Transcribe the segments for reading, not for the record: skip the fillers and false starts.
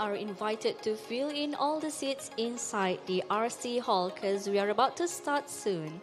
are invited to fill in all the seats inside the RC hall because we are about to start soon.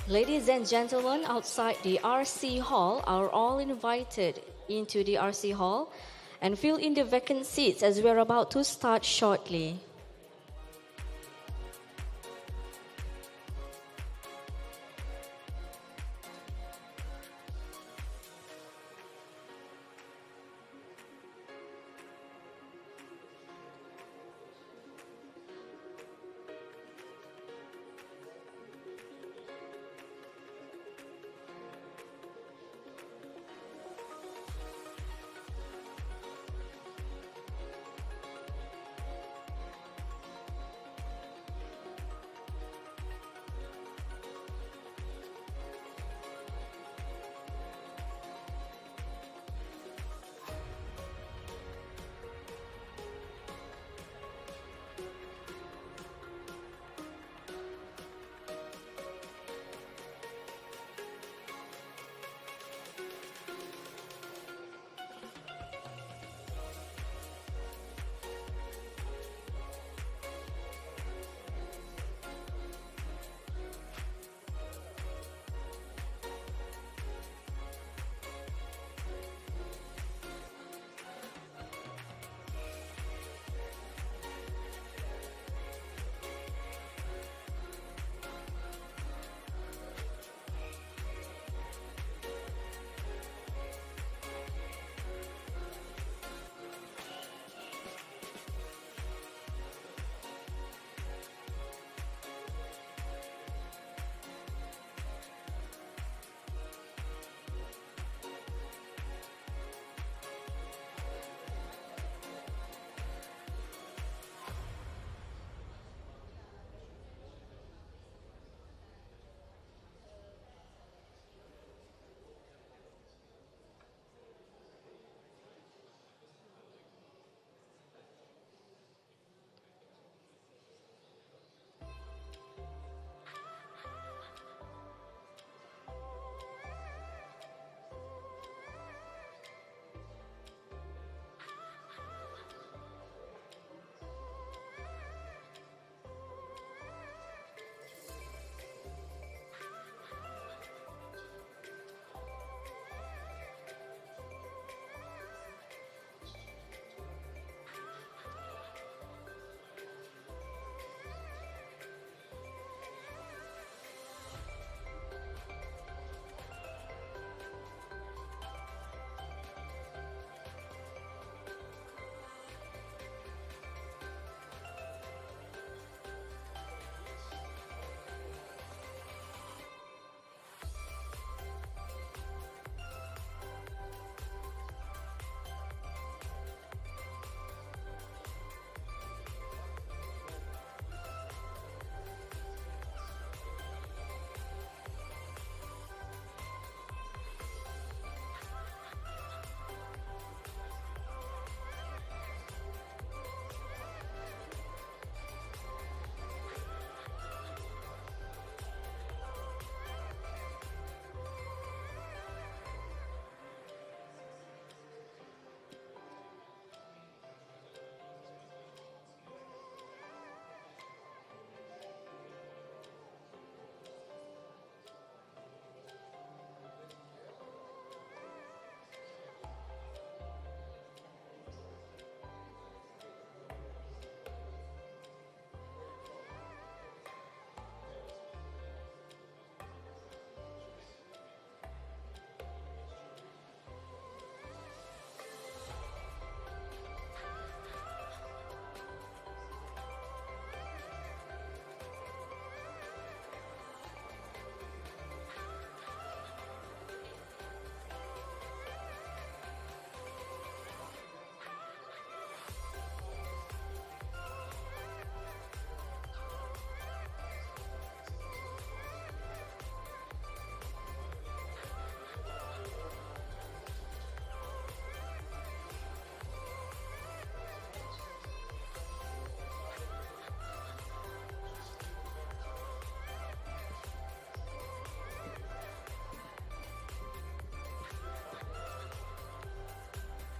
Ladies and gentlemen, outside the RC hall are all invited into the RC hall and fill in the vacant seats as we are about to start shortly.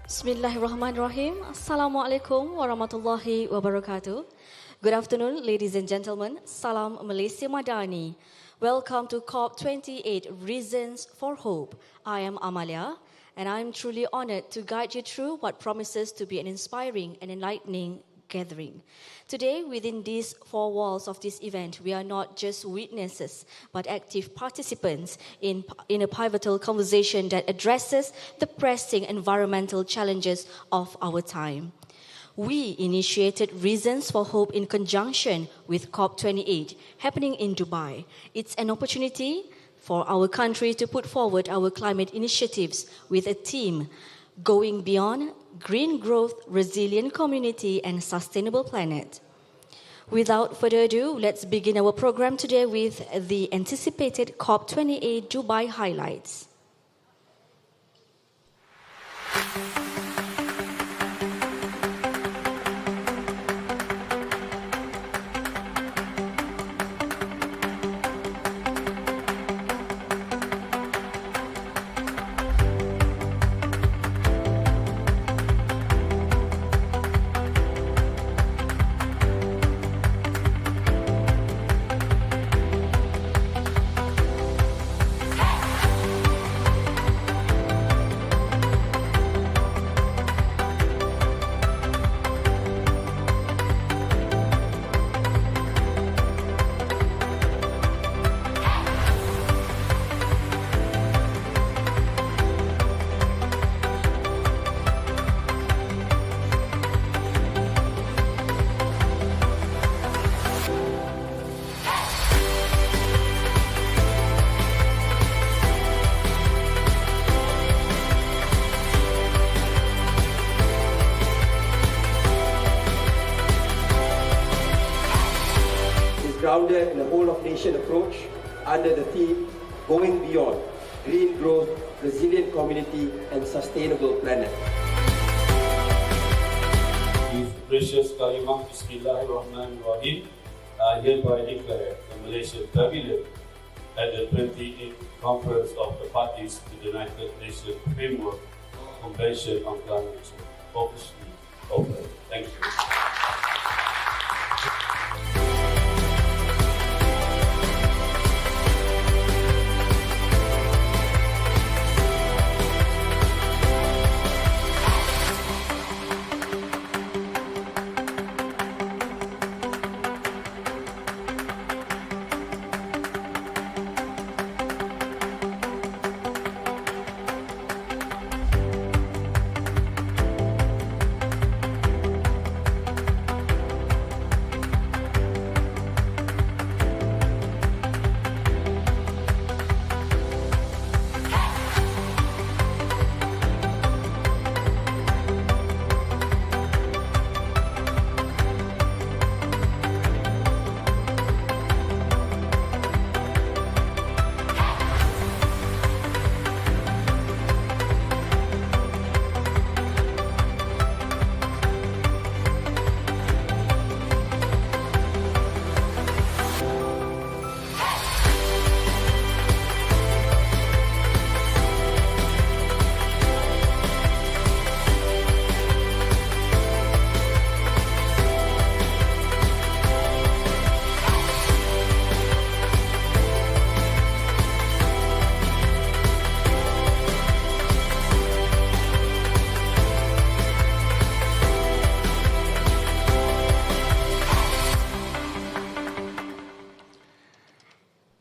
Bismillahirrahmanirrahim. Assalamualaikum warahmatullahi wabarakatuh. Good afternoon, ladies and gentlemen. Salam Malaysia Madani. Welcome to COP28 Reasons for Hope. I am Amalia, and I am truly honored to guide you through what promises to be an inspiring and enlightening gathering. Today, within these four walls of this event, we are not just witnesses, but active participants in a pivotal conversation that addresses the pressing environmental challenges of our time. We initiated Reasons for Hope in conjunction with COP28 happening in Dubai. It's an opportunity for our country to put forward our climate initiatives with a theme going beyond green growth, resilient community, and sustainable planet. Without further ado, let's begin our program today with the anticipated COP28 Dubai highlights. Grounded in a whole-of-nation approach under the theme Going Beyond, Green Growth, Resilient Community and Sustainable Planet. With precious kalimah Bismillahirrahmanirrahim, I hereby declare the Malaysian Pavilion at the 28th Conference of the Parties to the United Nations Framework Convention on Climate Change officially open. Thank you.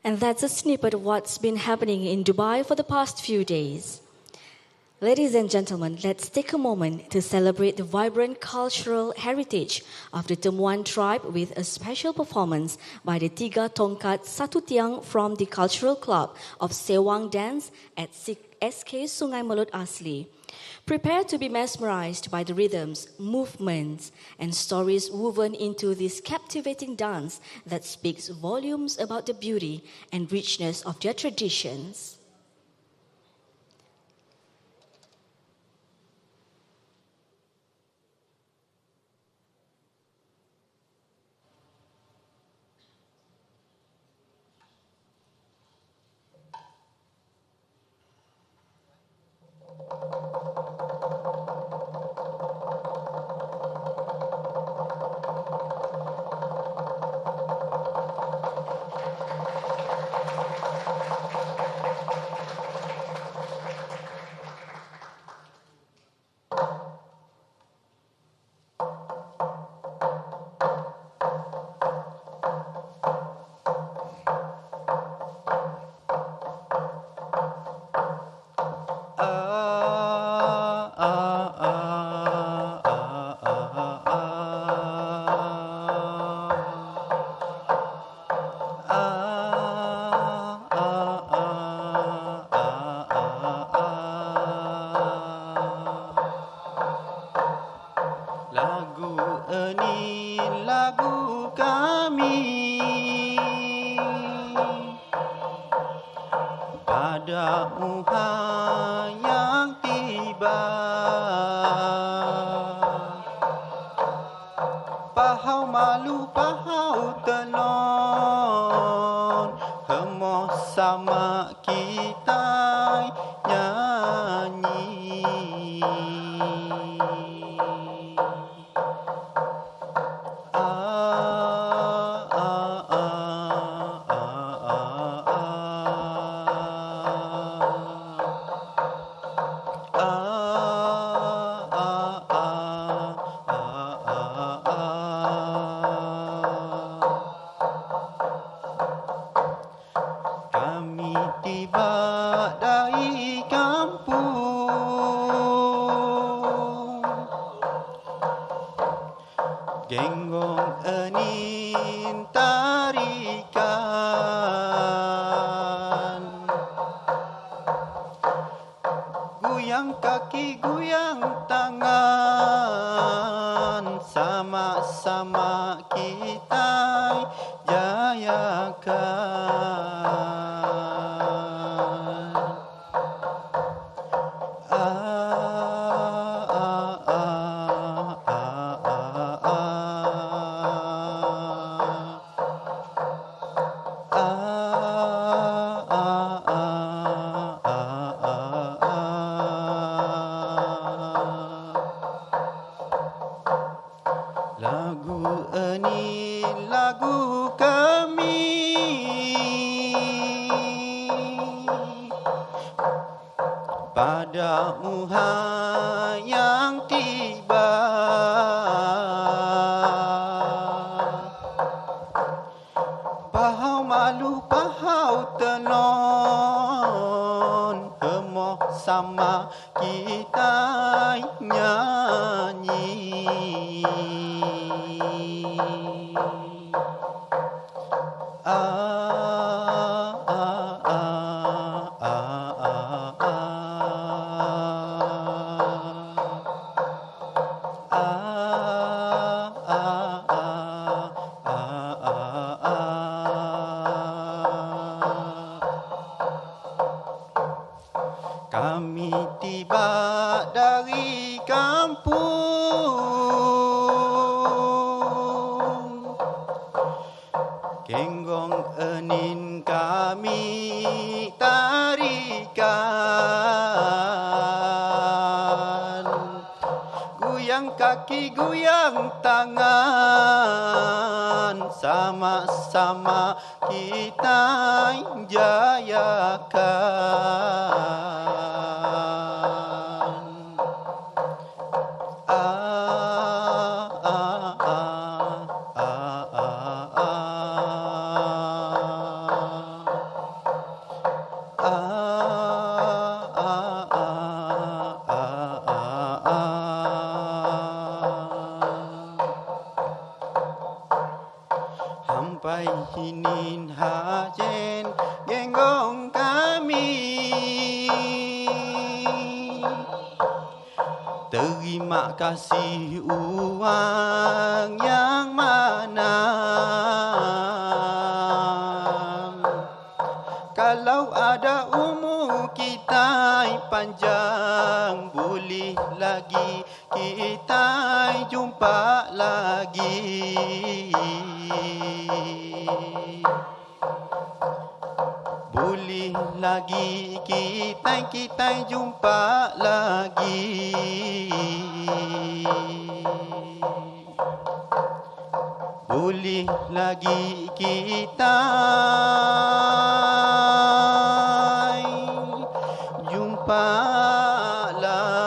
And that's a snippet of what's been happening in Dubai for the past few days. Ladies and gentlemen, let's take a moment to celebrate the vibrant cultural heritage of the Temuan tribe with a special performance by the Tiga Tongkat Satu Tiang from the Cultural Club of Sewang Dance at SK Sungai Melut Asli. Prepare to be mesmerized by the rhythms, movements, and stories woven into this captivating dance that speaks volumes about the beauty and richness of their traditions. Lagu ini lagu kami pada Tuhan yang tiba. Pahau malu pahau tenon, hemo sama kita nyanyi. Kami tiba dari kampung, genggong enin tarikan, goyang kaki goyang tangan, sama-sama kita jayakan. Lagu ini lagu kami pada Tuhan yang tiba. Pahau malu pahau tenon, hemo sama kita nyanyi. Kami tiba dari kampung, genggong enin kami tarikan, goyang kaki goyang tangan, sama-sama kita jayakan. Sampai hinin hajen genggong kami, terima kasih uang yang mana. Kalau ada umur kita panjang, boleh lagi kita jumpa lagi. Boleh lagi kita jumpa lagi. Boleh lagi kita jumpa lagi.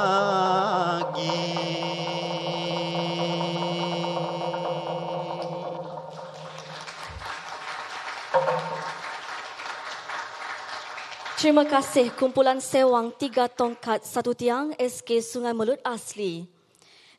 Terima kasih kumpulan sewang 3 tongkat 1 tiang SK Sungai Melut Asli.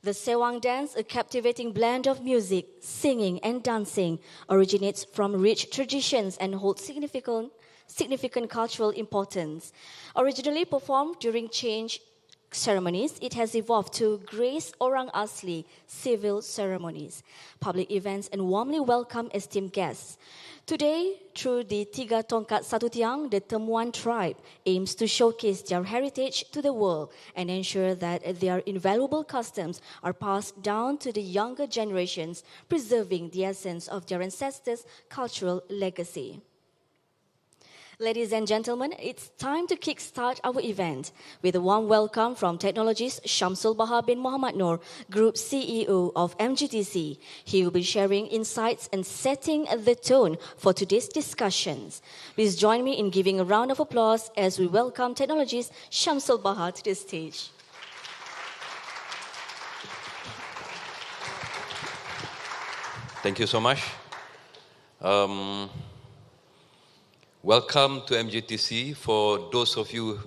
The Sewang dance, a captivating blend of music, singing and dancing, originates from rich traditions and holds significant cultural importance. Originally performed during change ceremonies, it has evolved to grace Orang Asli civil ceremonies, public events, and warmly welcome esteemed guests. Today, through the Tiga Tongkat Satu Tiang, the Temuan tribe aims to showcase their heritage to the world and ensure that their invaluable customs are passed down to the younger generations, preserving the essence of their ancestors' cultural legacy. Ladies and gentlemen, it's time to kickstart our event with a warm welcome from Technologies Shamsul Bahar bin Muhammad Noor, Group CEO of MGTC. He will be sharing insights and setting the tone for today's discussions. Please join me in giving a round of applause as we welcome Technologies Shamsul Bahar to the stage. Thank you so much. Welcome to MGTC for those of you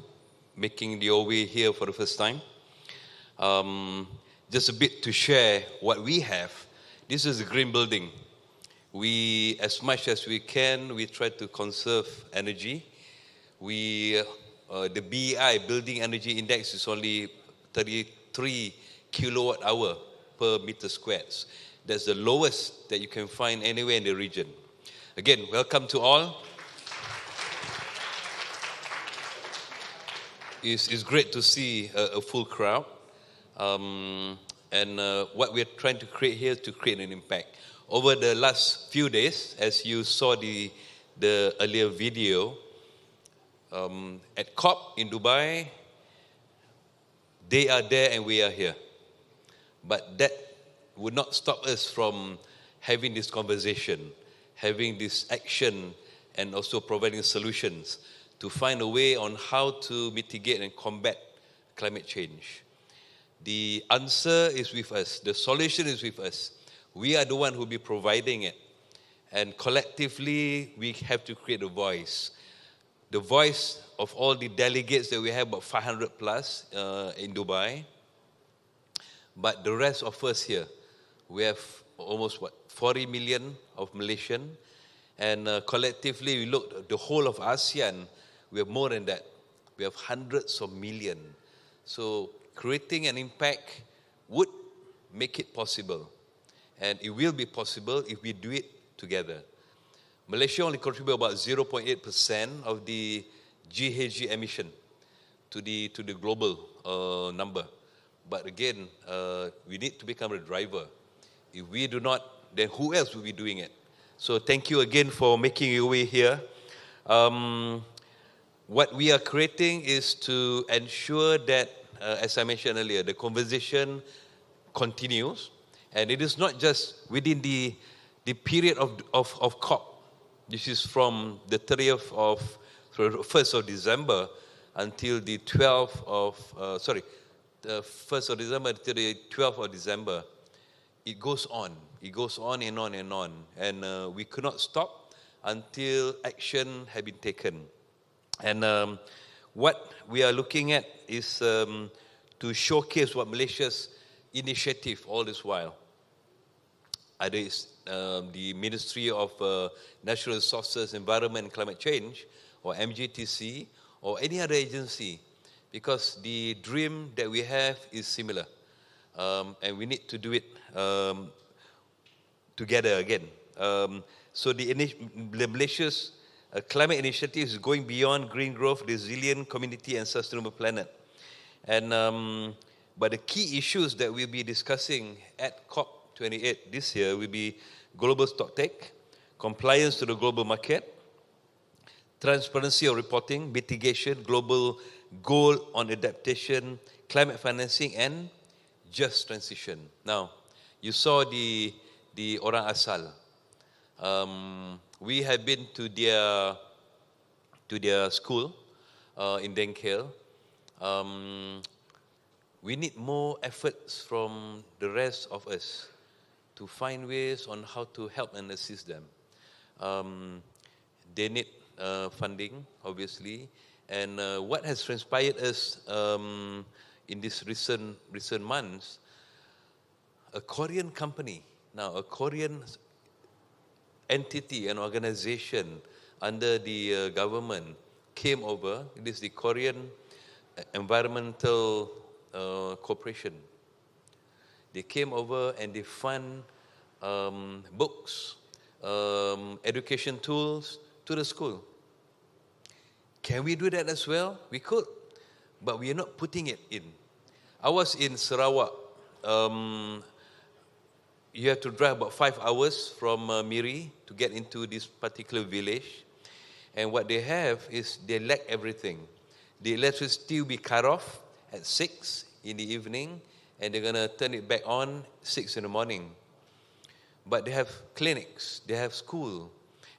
making your way here for the first time. Just a bit to share what we have. This is a green building. We, as much as we can, we try to conserve energy. The BEI, Building Energy Index, is only 33 kilowatt hour per meter squared. That's the lowest that you can find anywhere in the region. Again, welcome to all. It's great to see a full crowd. What we're trying to create here is to create an impact. Over the last few days, as you saw the earlier video, at COP in Dubai, they are there and we are here. But that would not stop us from having this conversation, having this action, and also providing solutions to find a way on how to mitigate and combat climate change. The answer is with us. The solution is with us. We are the one who will be providing it. And collectively, we have to create a voice. The voice of all the delegates that we have, about 500 plus in Dubai. But the rest of us here, we have almost 40 million of Malaysian. And collectively, we look at the whole of ASEAN. We have more than that. We have hundreds of millions. So creating an impact would make it possible. And it will be possible if we do it together. Malaysia only contributes about 0.8% of the GHG emission to the global number. But again, we need to become a driver. If we do not, then who else will be doing it? So thank you again for making your way here. What we are creating is to ensure that, as I mentioned earlier, the conversation continues. And it is not just within the period of COP. This is from the 1st of December until the 12th of, the 1st of December until the 12th of December. It goes on. It goes on and on and on. And we could not stop until action had been taken. And what we are looking at is to showcase what Malaysia's initiative all this while. Either it's the Ministry of Natural Resources, Environment and Climate Change, or MGTC, or any other agency, because the dream that we have is similar. And we need to do it together again. So the Malaysia's climate initiative is going beyond green growth, resilient community and sustainable planet. And but the key issues that we'll be discussing at COP28 this year will be global stocktake, compliance to the global market, transparency of reporting, mitigation, global goal on adaptation, climate financing, and just transition. Now, you saw the Orang Asal. We have been to their school in Dengkel. We need more efforts from the rest of us to find ways on how to help and assist them. They need funding, obviously, And what has transpired is in these recent months, a Korean company, now a Korean entity, an organization under the government came over. It is the Korean Environmental Corporation. They came over and they fund books, education tools to the school. Can we do that as well? We could, but we are not putting it in. I was in Sarawak. You have to drive about 5 hours from Miri to get into this particular village. And what they have is they lack everything. The electricity will be cut off at 6 in the evening, and they're going to turn it back on 6 in the morning. But they have clinics, they have school.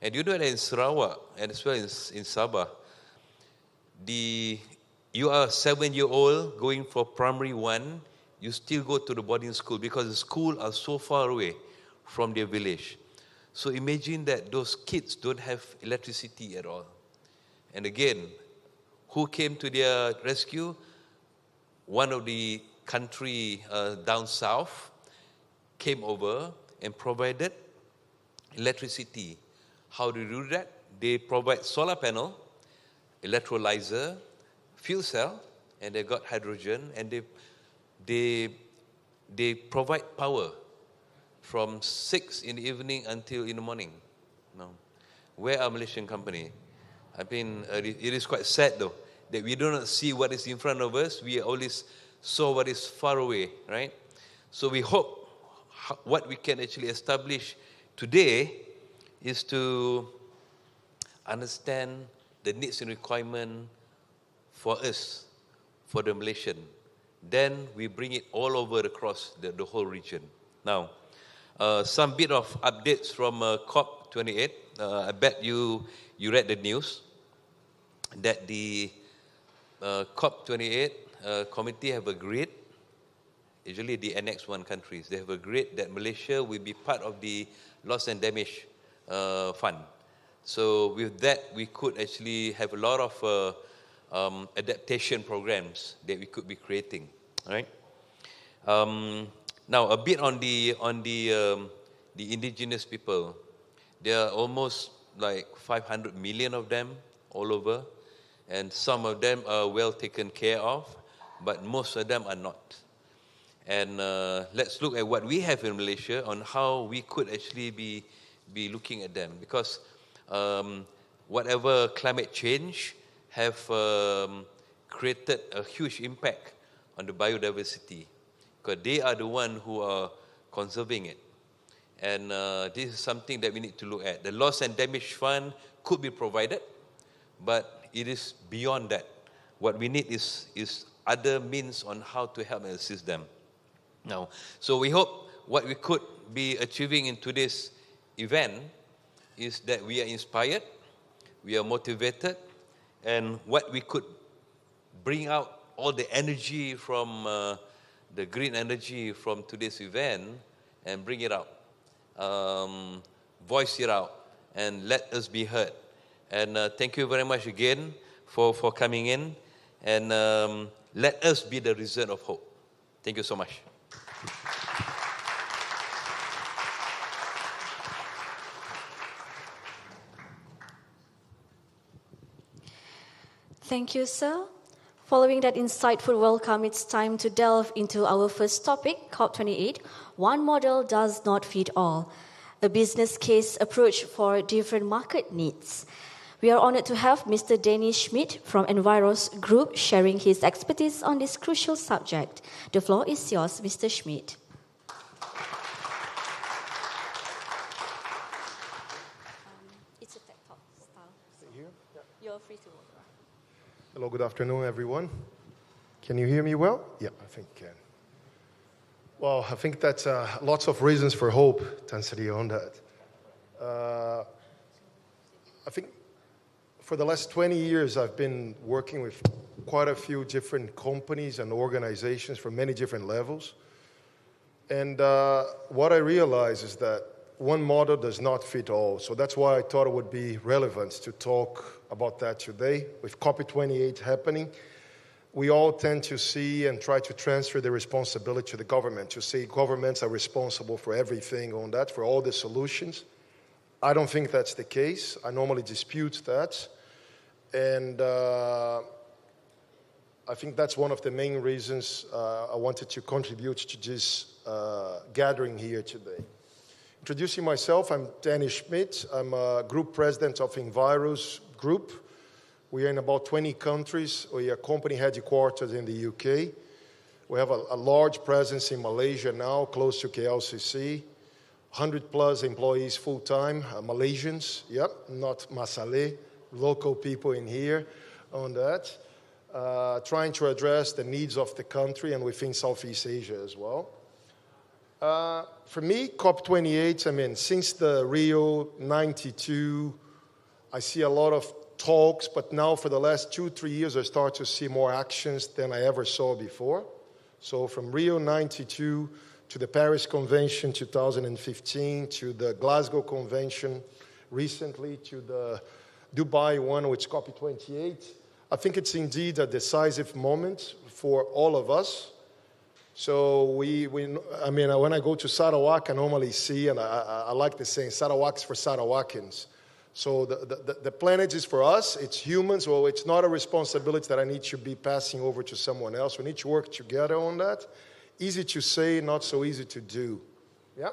And you know that in Sarawak, and as well in Sabah, you are a 7-year-old going for primary 1, you still go to the boarding school because the schools are so far away from their village. So imagine that those kids don't have electricity at all. And again, who came to their rescue? One of the country down south came over and provided electricity. How do they do that? They provide solar panel, electrolyzer, fuel cell, and they got hydrogen, and they provide power from 6 in the evening until in the morning. No. Where are Malaysian company? I mean, it is quite sad though, that we do not see what is in front of us. We always saw what is far away, right? So we hope what we can actually establish today is to understand the needs and requirement for us, for the Malaysian. Then we bring it all over across the whole region. Now, some bit of updates from COP28. I bet you read the news that the COP28 committee have agreed, usually the Annex 1 countries, they have agreed that Malaysia will be part of the loss and damage fund. So with that, we could actually have a lot of adaptation programs that we could be creating, right? Now, a bit on the indigenous people. There are almost like 500 million of them all over, and some of them are well taken care of, but most of them are not. And let's look at what we have in Malaysia on how we could actually be looking at them, because whatever climate change have created a huge impact on the biodiversity, because they are the one who are conserving it. And this is something that we need to look at. The loss and damage fund could be provided, but it is beyond that. What we need is other means on how to help and assist them. Now, so we hope what we could be achieving in today's event is that we are inspired, we are motivated, and what we could bring out all the energy from the green energy from today's event and bring it out, voice it out, and let us be heard. And thank you very much again for coming in, and let us be the reason of hope. Thank you so much. Thank you, sir. Following that insightful welcome, it's time to delve into our first topic, COP28. One model does not fit all. A business case approach for different market needs. We are honored to have Mr. Danny Schmidt from Enviros Group sharing his expertise on this crucial subject. The floor is yours, Mr. Schmidt. It's a tech talk style. So you're free to walk around. Hello, good afternoon, everyone. Can you hear me well? Yeah, I think you can. Well, I think that's lots of reasons for hope, Tanzania, on that. I think for the last 20 years, I've been working with quite a few different companies and organizations from many different levels. And what I realize is that one model does not fit all. So that's why I thought it would be relevant to talk about that today. With COP28 happening, we all tend to see and try to transfer the responsibility to the government, to say governments are responsible for everything on that, for all the solutions. I don't think that's the case. I normally dispute that. And I think that's one of the main reasons I wanted to contribute to this gathering here today. Introducing myself, I'm Danny Schmidt. I'm a group president of Envirus Group. We are in about 20 countries. We are company headquarters in the UK. We have a large presence in Malaysia now, close to KLCC. 100 plus employees full-time, Malaysians, yep, not Masaleh, local people in here on that. Trying to address the needs of the country and within Southeast Asia as well. For me, COP28, I mean, since the Rio 92, I see a lot of talks, but now for the last 2-3 years, I start to see more actions than I ever saw before. So from Rio 92 to the Paris Convention 2015, to the Glasgow Convention recently, to the Dubai one, which is COP28, I think it's indeed a decisive moment for all of us. So I mean, when I go to Sarawak, I normally see, and I like the saying, Sarawak's for Sarawakans. So the planet is for us, it's humans, well, it's not a responsibility that I need to be passing over to someone else. We need to work together on that. Easy to say, not so easy to do. Yeah?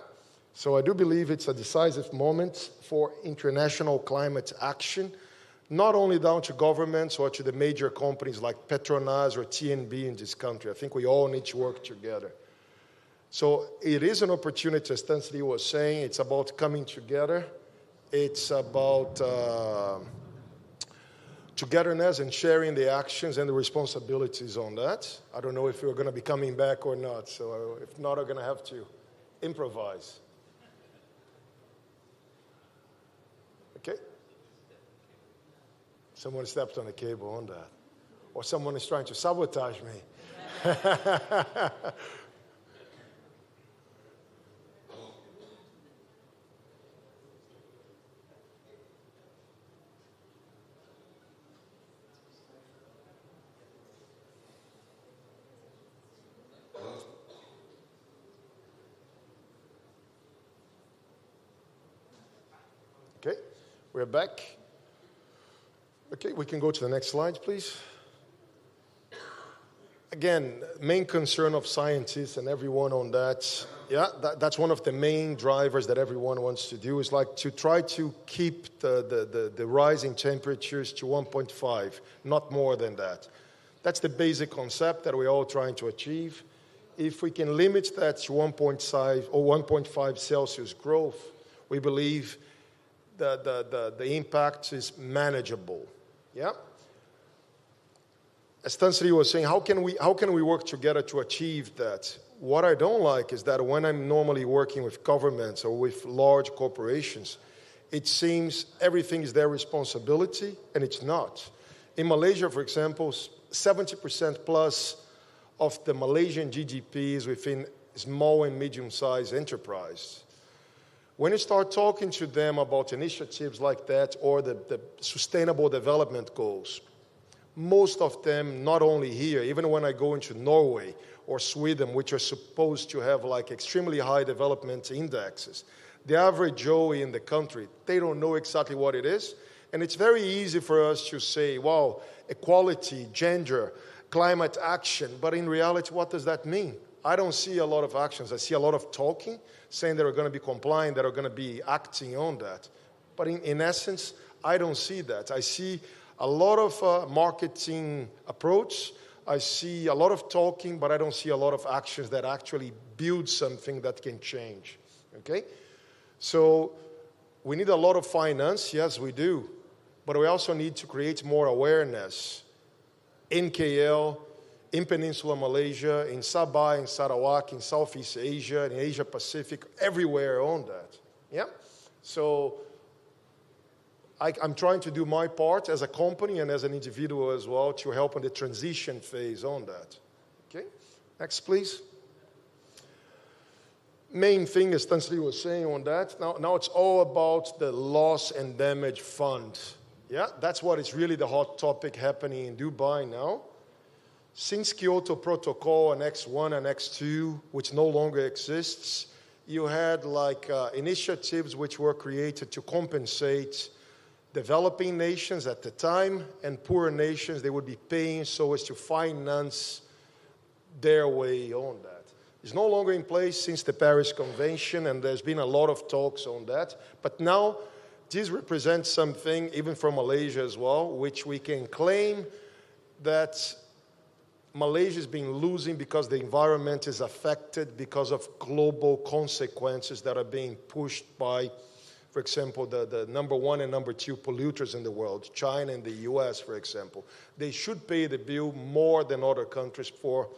So I do believe it's a decisive moment for international climate action, not only down to governments or to the major companies like Petronas or TNB in this country. I think we all need to work together. So it is an opportunity, as Tansli was saying, it's about coming together. It's about togetherness and sharing the actions and the responsibilities on that. I don't know if we're going to be coming back or not, so if not, I'm going to have to improvise. Okay? Someone stepped on a cable on that. Or someone is trying to sabotage me. Okay, we're back. Okay, we can go to the next slide, please. Again, main concern of scientists and everyone on that, yeah, that's one of the main drivers that everyone wants to do, is like to try to keep the rising temperatures to 1.5, not more than that. That's the basic concept that we're all trying to achieve. If we can limit that to 1.5 or 1.5 Celsius growth, we believe the impact is manageable. Yeah. As Tansri was saying, how can we work together to achieve that? What I don't like is that when I'm normally working with governments or with large corporations, it seems everything is their responsibility, and it's not. In Malaysia, for example, 70% plus of the Malaysian GDP is within small and medium-sized enterprise. When you start talking to them about initiatives like that or the sustainable development goals, most of them, not only here, even when I go into Norway or Sweden, which are supposed to have like extremely high development indexes, the average Joe in the country, they don't know exactly what it is. And it's very easy for us to say, wow, equality, gender, climate action. But in reality, what does that mean? I don't see a lot of actions. I see a lot of talking, saying that are going to be compliant, that are going to be acting on that. But in essence, I don't see that. I see a lot of marketing approach. I see a lot of talking, but I don't see a lot of actions that actually build something that can change. Okay? So we need a lot of finance. Yes, we do. But we also need to create more awareness in KL, in Peninsular Malaysia, in Sabah, in Sarawak, in Southeast Asia, in Asia Pacific, everywhere on that. Yeah? So I'm trying to do my part as a company and as an individual as well to help in the transition phase on that. Okay? Next, please. main thing, as Tan Sri was saying on that, now it's all about the loss and damage fund. Yeah, that's what is really the hot topic happening in Dubai now. Since Kyoto Protocol and X1 and X2, which no longer exists, you had initiatives which were created to compensate developing nations at the time and poorer nations. They would be paying so as to finance their way on that. It's no longer in place since the Paris Convention, and there's been a lot of talks on that. But now, this represents something, even for Malaysia as well, which we can claim that Malaysia has been losing because the environment is affected because of global consequences that are being pushed by, for example, the number 1 and number 2 polluters in the world, China and the US, for example. They should pay the bill more than other countries for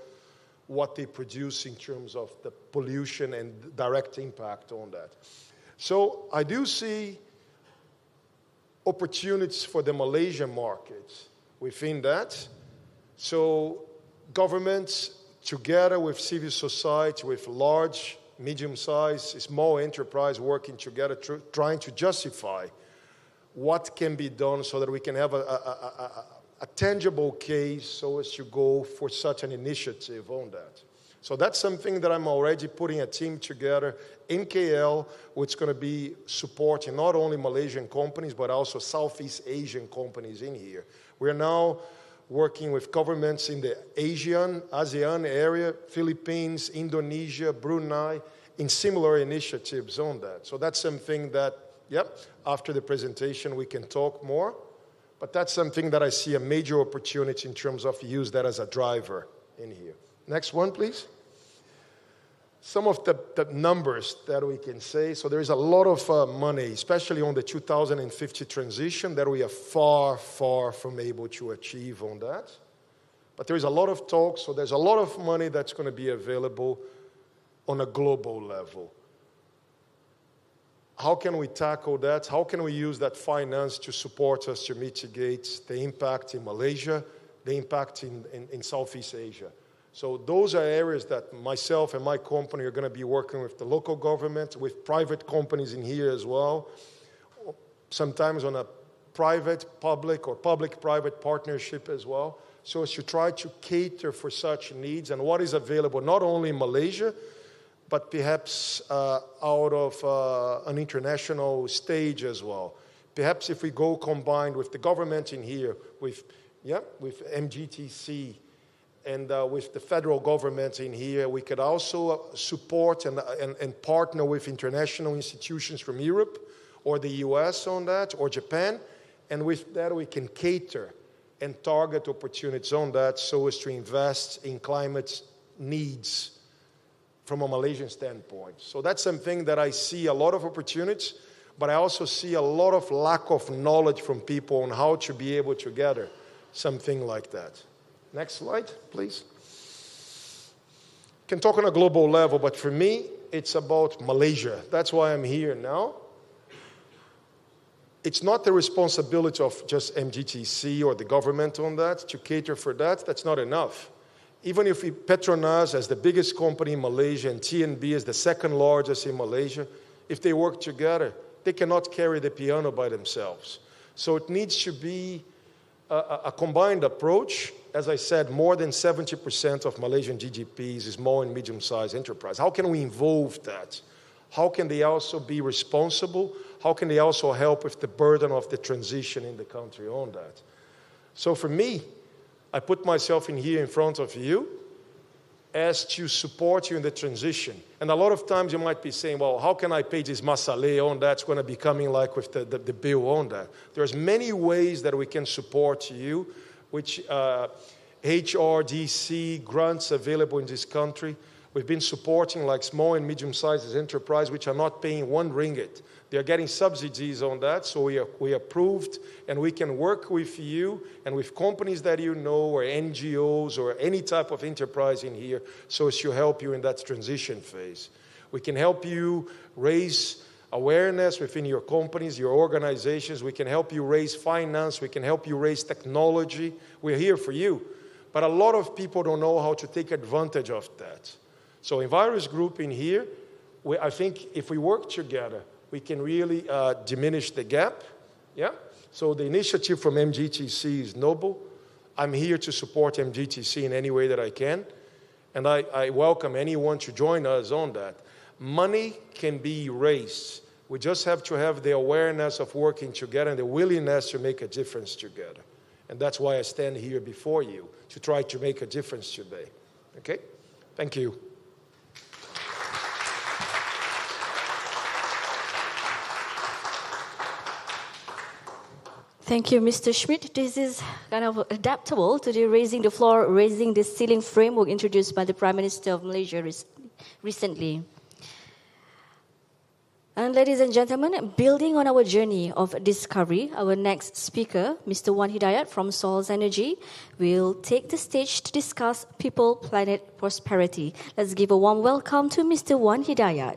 what they produce in terms of the pollution and direct impact on that. So I do see opportunities for the Malaysian market within that. So governments, together with civil society, with large, medium-sized, small enterprise working together, trying to justify what can be done so that we can have a tangible case so as to go for such an initiative on that. So that's something that I'm already putting a team together in KL, which is going to be supporting not only Malaysian companies, but also Southeast Asian companies in here. We're now working with governments in the ASEAN area, Philippines, Indonesia, Brunei, in similar initiatives on that. So that's something that, after the presentation we can talk more. But that's something that I see a major opportunity in terms of use that as a driver in here. Next one, please. Some of the numbers that we can say. So there is a lot of money, especially on the 2050 transition, that we are far, far from able to achieve on that. But there is a lot of talk, so there's a lot of money that's going to be available on a global level. How can we tackle that? How can we use that finance to support us to mitigate the impact in Malaysia, the impact in Southeast Asia? So those are areas that myself and my company are going to be working with the local government, with private companies in here as well, sometimes on a private-public or public-private partnership as well, so as to try to cater for such needs and what is available not only in Malaysia, but perhaps out of an international stage as well. Perhaps if we go combined with the government in here, with MGTC, and with the federal government in here, we could also support and partner with international institutions from Europe or the US on that, or Japan, and with that we can cater and target opportunities on that so as to invest in climate needs from a Malaysian standpoint. So that's something that I see a lot of opportunities, but I also see a lot of lack of knowledge from people on how to be able to gather something like that. Next slide, please. Can talk on a global level, but for me, it's about Malaysia. That's why I'm here now. It's not the responsibility of just MGTC or the government on that to cater for that. That's not enough. Even if Petronas, as the biggest company in Malaysia, and TNB as the second largest in Malaysia, if they work together, they cannot carry the piano by themselves. So it needs to be a combined approach. As I said, more than 70% of Malaysian GDP is small and medium-sized enterprise. How can we involve that? How can they also be responsible? How can they also help with the burden of the transition in the country on that? So for me, I put myself in here in front of you as to support you in the transition. And a lot of times you might be saying, well, how can I pay this masale on that's going to be coming like with the bill on that? There's many ways that we can support you, which HRDC grants available in this country. We've been supporting like small and medium-sized enterprises which are not paying 1 ringgit. They're getting subsidies on that, so we approved, and we can work with you and with companies that you know, or NGOs, or any type of enterprise in here, so as to help you in that transition phase. We can help you raise awareness within your companies, your organizations. We can help you raise finance. We can help you raise technology. We're here for you. But a lot of people don't know how to take advantage of that. So Envirus Group in here, I think if we work together, we can really diminish the gap. Yeah? So the initiative from MGTC is noble. I'm here to support MGTC in any way that I can. And I welcome anyone to join us on that. Money can be raised. We just have to have the awareness of working together and the willingness to make a difference together. And that's why I stand here before you, to try to make a difference today. Okay? Thank you. Thank you, Mr. Schmidt. This is kind of adaptable to the raising the floor, raising the ceiling framework introduced by the Prime Minister of Malaysia recently. And ladies and gentlemen, building on our journey of discovery, our next speaker, Mr. Wan Hidayat from Sols Energy, will take the stage to discuss people, planet, prosperity. Let's give a warm welcome to Mr. Wan Hidayat.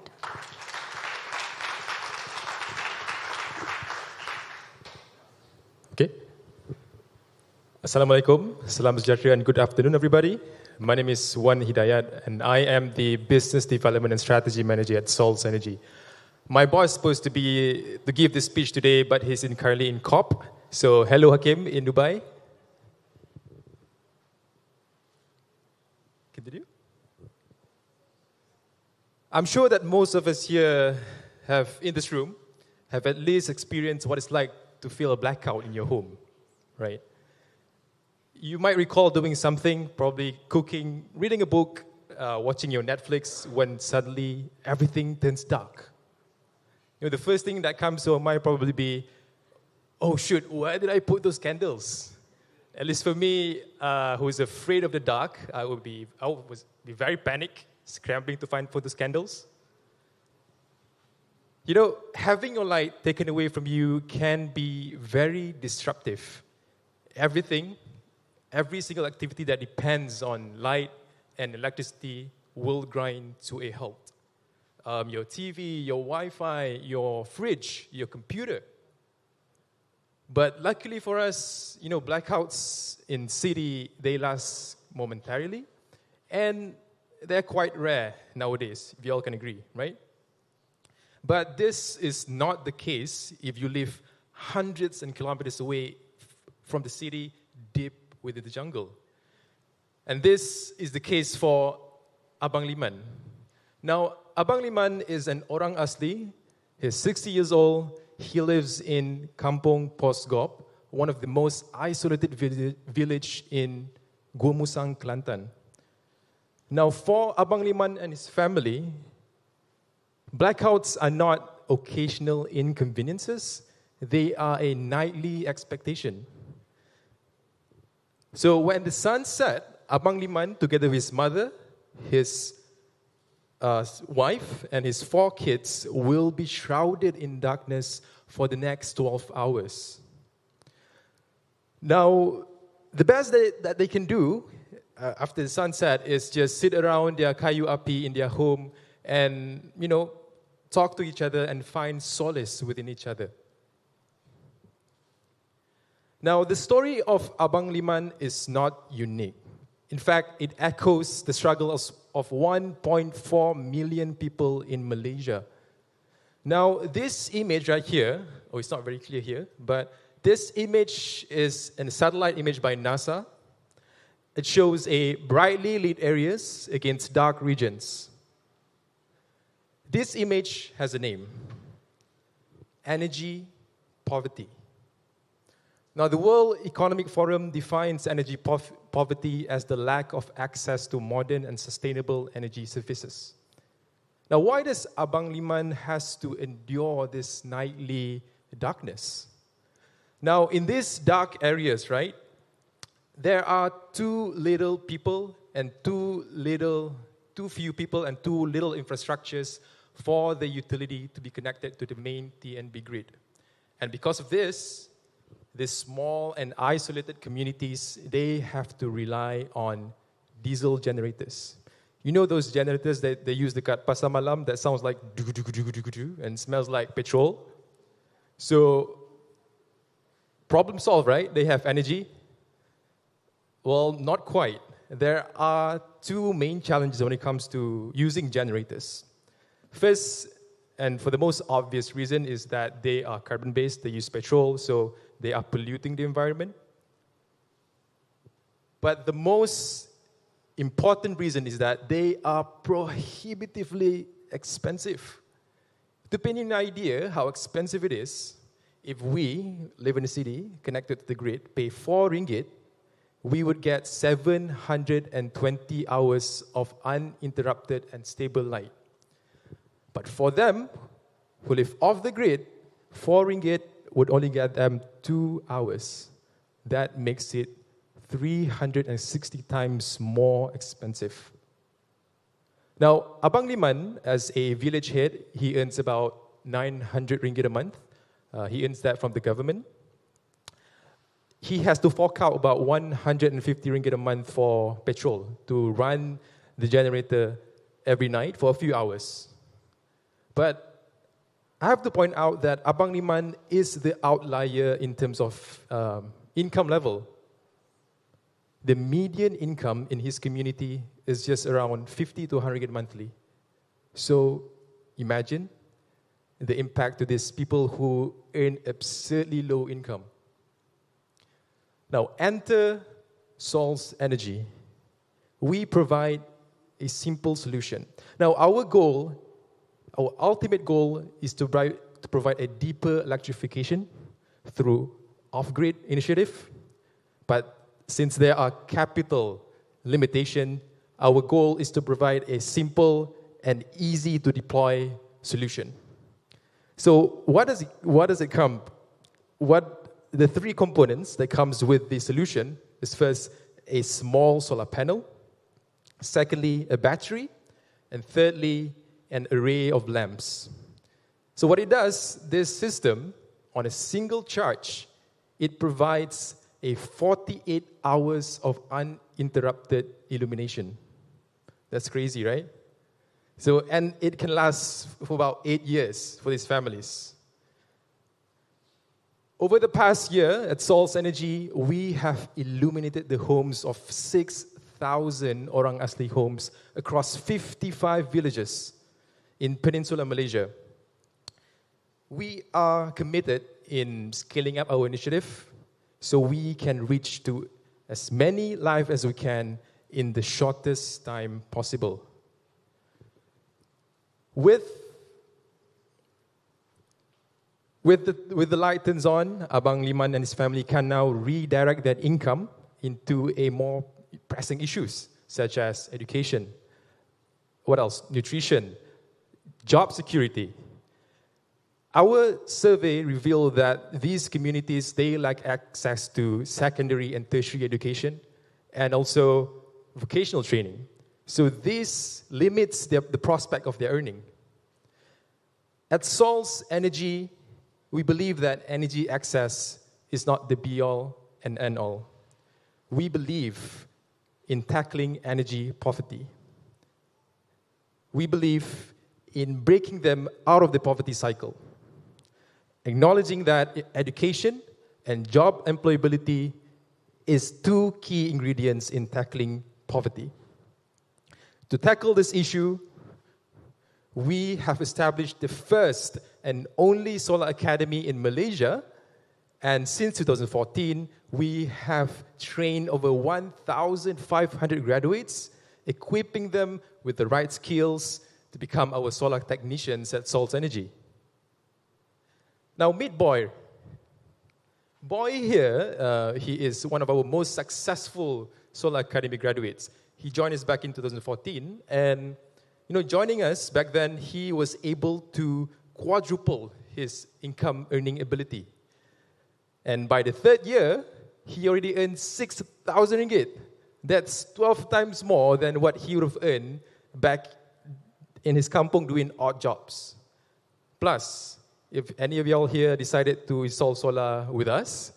Okay. Assalamualaikum, salam sejahtera and good afternoon everybody. My name is Wan Hidayat and I am the Business Development and Strategy Manager at Sols Energy. My boss is supposed to give this speech today, but he's currently in COP. So hello Hakim in Dubai. Continue. I'm sure that most of us here in this room have at least experienced what it's like to feel a blackout in your home, right? You might recall doing something, probably cooking, reading a book, watching your Netflix, when suddenly everything turns dark. You know, the first thing that comes to your mind probably be, oh shoot, where did I put those candles? At least for me, who is afraid of the dark, I would be very panicked, scrambling to find those candles. You know, having your light taken away from you can be very disruptive. Every single activity that depends on light and electricity will grind to a halt. Your TV, your Wi-Fi, your fridge, your computer. But luckily for us, you know, blackouts in city, they last momentarily. And they're quite rare nowadays, if you all can agree, right? But this is not the case if you live hundreds of kilometers away from the city, deep within the jungle. And this is the case for Abang Liman. Now, Abang Liman is an orang asli. He's 60 years old. He lives in Kampung Pos Gop, one of the most isolated village in Gumusang, Kelantan. Now, for Abang Liman and his family, blackouts are not occasional inconveniences. They are a nightly expectation. So when the sun set, Abang Liman, together with his mother, his wife, and his 4 kids, will be shrouded in darkness for the next 12 hours. Now, the best that they can do after the sunset is just sit around their kayu api in their home and, you know, talk to each other and find solace within each other. Now, the story of Abang Liman is not unique. In fact, it echoes the struggles of 1.4 million people in Malaysia. Now, this image right here, it's not very clear here, but this image is a satellite image by NASA. It shows a brightly lit areas against dark regions. This image has a name: energy poverty. Now, the World Economic Forum defines energy poverty as the lack of access to modern and sustainable energy services. Now, why does Abang Liman has to endure this nightly darkness? Now, in these dark areas, right, there are too few people and too little infrastructures for the utility to be connected to the main TNB grid. And because of this, these small and isolated communities, they have to rely on diesel generators. You know those generators that they use dekat Pasar Malam that sounds like and smells like petrol? So, problem solved, right? They have energy. Well, not quite. There are 2 main challenges when it comes to using generators. First, and for the most obvious reason, is that they are carbon-based, they use petrol, so they are polluting the environment. But the most important reason is that they are prohibitively expensive. To paint you an idea how expensive it is, if we live in a city connected to the grid, pay 4 ringgit, we would get 720 hours of uninterrupted and stable light. But for them, who live off the grid, 4 ringgit would only get them 2 hours. That makes it 360 times more expensive. Now, Abang Liman, as a village head, he earns about 900 ringgit a month. He earns that from the government. He has to fork out about 150 ringgit a month for petrol to run the generator every night for a few hours. But I have to point out that Abang Liman is the outlier in terms of income level. The median income in his community is just around 50 to 100 ringgit monthly. So imagine the impact to these people who earn absurdly low income. Now, enter Sol's Energy. We provide a simple solution. Now, our ultimate goal is to provide a deeper electrification through off-grid initiative. But since there are capital limitations, our goal is to provide a simple and easy to deploy solution. So what does it come? The 3 components that comes with the solution is first a small solar panel, secondly a battery, and thirdly an array of lamps. So what it does, this system, on a single charge, it provides a 48 hours of uninterrupted illumination. That's crazy, right? So, and it can last for about 8 years for these families. Over the past year at Sol's Energy, we have illuminated the homes of 6,000 Orang Asli homes across 55 villages in Peninsular Malaysia. We are committed in scaling up our initiative so we can reach to as many lives as we can in the shortest time possible. With the light turns on, Abang Liman and his family can now redirect that income into a more pressing issues, such as education. What else? Nutrition, job security. Our survey revealed that these communities, they lack access to secondary and tertiary education and also vocational training. So this limits the prospect of their earning. At Sol's Energy, we believe that energy access is not the be-all and end-all. We believe in tackling energy poverty. We believe in breaking them out of the poverty cycle, acknowledging that education and job employability is 2 key ingredients in tackling poverty. To tackle this issue, we have established the first and only solar academy in Malaysia, and since 2014, we have trained over 1,500 graduates, equipping them with the right skills to become our solar technicians at Sol's Energy. Now, meet Boy. Boy here, he is one of our most successful solar academy graduates. He joined us back in 2014, and joining us back then, he was able to quadruple his income earning ability. And by the 3rd year, he already earned 6,000 ringgit. That's 12 times more than what he would have earned back in his kampung doing odd jobs. Plus, if any of y'all here decided to install solar with us,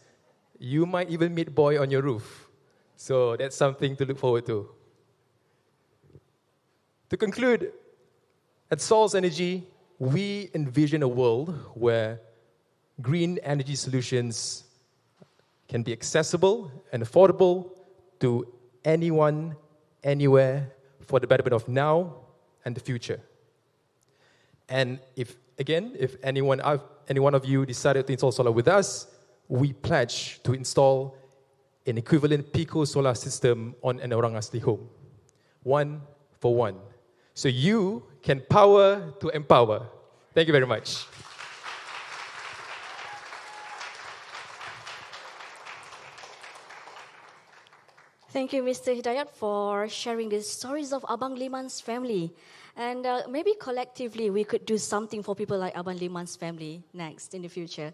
you might even meet Boy on your roof. So that's something to look forward to. To conclude, at Sol's Energy, we envision a world where green energy solutions can be accessible and affordable to anyone, anywhere, for the betterment of now and the future. And if any one of you decided to install solar with us, we pledge to install an equivalent Pico solar system on an orang asli home. 1 for 1. So you can power to empower. Thank you very much. Thank you, Mr. Hidayat, for sharing the stories of Abang Liman's family. And maybe collectively we could do something for people like Abang Liman's family next in the future.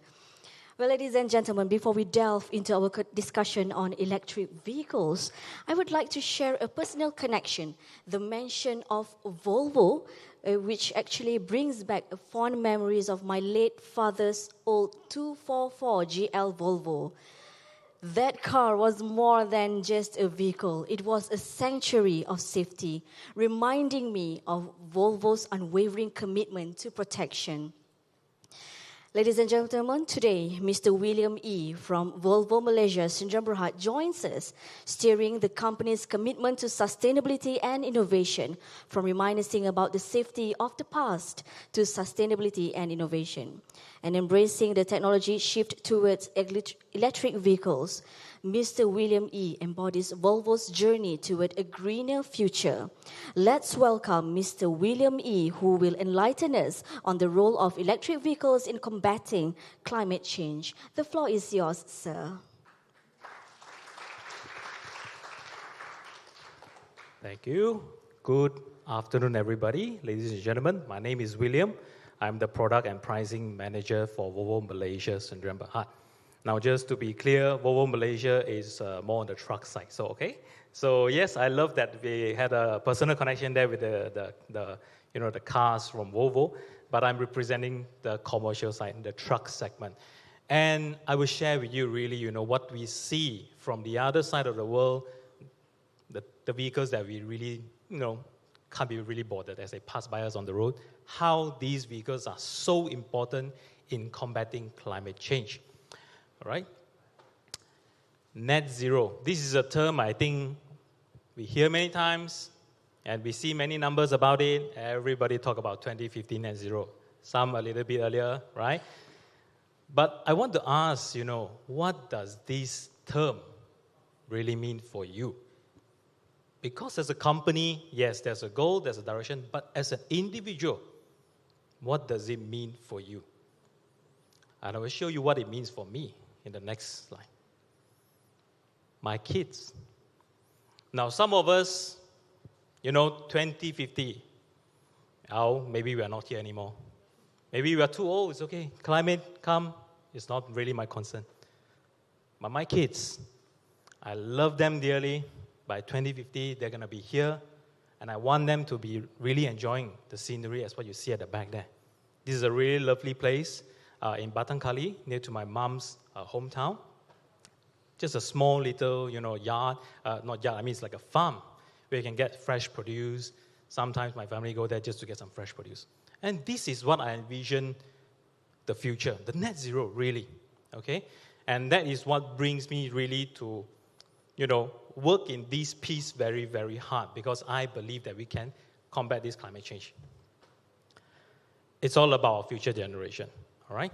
Well, ladies and gentlemen, before we delve into our discussion on electric vehicles, I would like to share a personal connection, the mention of Volvo, which actually brings back fond memories of my late father's old 244 GL Volvo. That car was more than just a vehicle. It was a sanctuary of safety, reminding me of Volvo's unwavering commitment to protection. Ladies and gentlemen, today, Mr. William E. from Volvo Malaysia, Sdn Bhd joins us, steering the company's commitment to sustainability and innovation, from reminiscing about the safety of the past to sustainability and innovation, and embracing the technology shift towards electric vehicles. Mr. William E. embodies Volvo's journey toward a greener future. Let's welcome Mr. William E., who will enlighten us on the role of electric vehicles in combating climate change. The floor is yours, sir. Thank you. Good afternoon, everybody. Ladies and gentlemen, my name is William. I'm the Product and Pricing Manager for Volvo Malaysia, Sdn Bhd. Now, just to be clear, Volvo Malaysia is more on the truck side. So, okay. So, yes, I love that we had a personal connection there with the cars from Volvo. But I'm representing the commercial side, the truck segment. And I will share with you really, what we see from the other side of the world, the vehicles that we really, can't be really bothered as they pass by us on the road, how these vehicles are so important in combating climate change. All right? Net zero. This is a term I think we hear many times, and we see many numbers about it. Everybody talk about 2050 net zero. Some a little bit earlier, right? But I want to ask, what does this term really mean for you? Because as a company, yes, there's a goal, there's a direction, but as an individual, what does it mean for you? And I will show you what it means for me in the next slide. My kids. Now, some of us, 2050, maybe we are not here anymore. Maybe we are too old, it's okay. Climate, come, it's not really my concern. But my kids, I love them dearly. By 2050, they're going to be here, and I want them to be really enjoying the scenery as what you see at the back there. This is a really lovely place in Batang Kali, near to my mom's hometown. Just a small little, yard, not yard, it's like a farm where you can get fresh produce. Sometimes my family go there just to get some fresh produce. And this is what I envision the future, the net zero, really, okay? And that is what brings me really to, work in this piece very, very hard, because I believe that we can combat this climate change. It's all about our future generation, all right?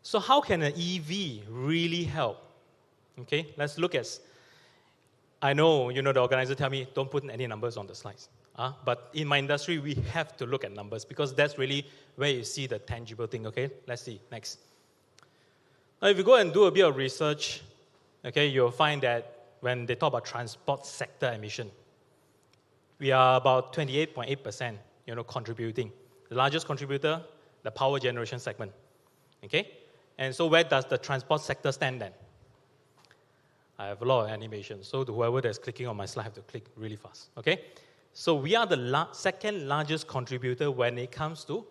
So how can an EV really help? Okay, let's look at, I know, the organizer tell me, don't put any numbers on the slides. But in my industry, we have to look at numbers, because that's really where you see the tangible thing, okay? Let's see, next. Now, if you go and do a bit of research, okay, you'll find that when they talk about transport sector emission, we are about 28.8%, contributing. The largest contributor, the power generation segment, okay? And so where does the transport sector stand then? I have a lot of animation, so whoever that's clicking on my slide have to click really fast, okay? So we are the second largest contributor when it comes to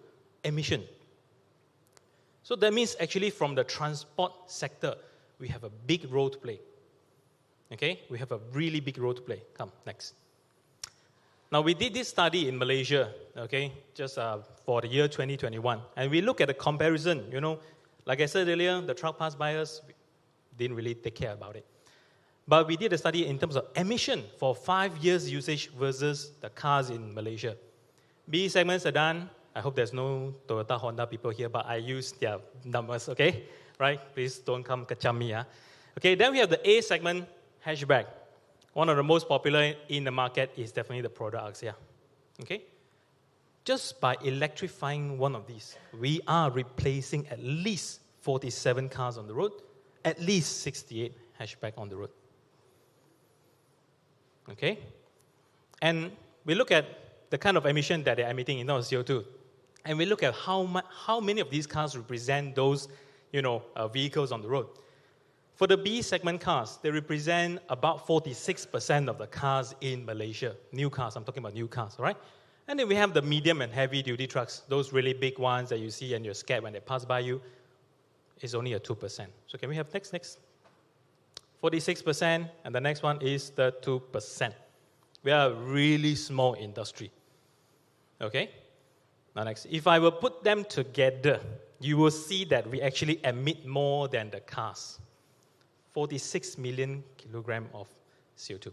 emission. So that means actually from the transport sector, we have a big role to play. Okay, we have a really big role to play. Come, next. Now, we did this study in Malaysia, okay, just for the year 2021. And we look at the comparison, like I said earlier, the truck passed by us, didn't really take care about it. But we did a study in terms of emission for 5 years usage versus the cars in Malaysia. B segment sedan, I hope there's no Toyota Honda people here, but I use their numbers, okay? Right? Please don't come kacam me. Okay, then we have the A segment hatchback. One of the most popular in the market is definitely the Proda Axia. Okay? Just by electrifying one of these, we are replacing at least 47 cars on the road, at least 68 hatchback on the road. Okay? And we look at the kind of emission that they're emitting in terms of CO2. And we look at how many of these cars represent those, vehicles on the road. For the B segment cars, they represent about 46% of the cars in Malaysia. New cars, I'm talking about new cars, all right? And then we have the medium and heavy duty trucks, those really big ones that you see and you're scared when they pass by you. It's only a 2%. So can we have next? 46%, and the next one is the 2%. We are a really small industry. Okay? Now next, if I will put them together, you will see that we actually emit more than the cars. 46 million kilogram of CO2.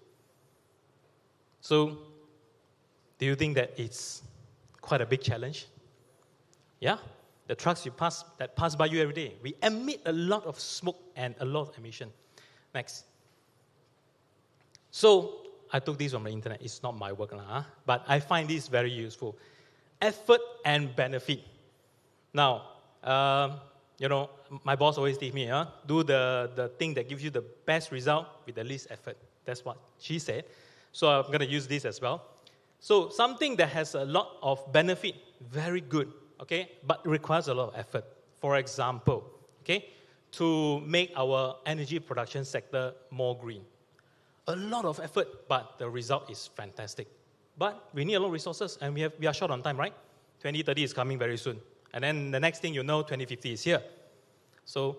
So, do you think that it's quite a big challenge? Yeah? The trucks that pass by you every day, we emit a lot of smoke and a lot of emission. Next. So, I took this from the internet. It's not my work, but I find this very useful. Effort and benefit. Now, my boss always teach me, do the thing that gives you the best result with the least effort. That's what she said. So I'm going to use this as well. So something that has a lot of benefit, very good, okay, but requires a lot of effort. For example, okay, to make our energy production sector more green. A lot of effort, but the result is fantastic. But we need a lot of resources, and we are short on time, right? 2030 is coming very soon. And then the next thing you know, 2050 is here. So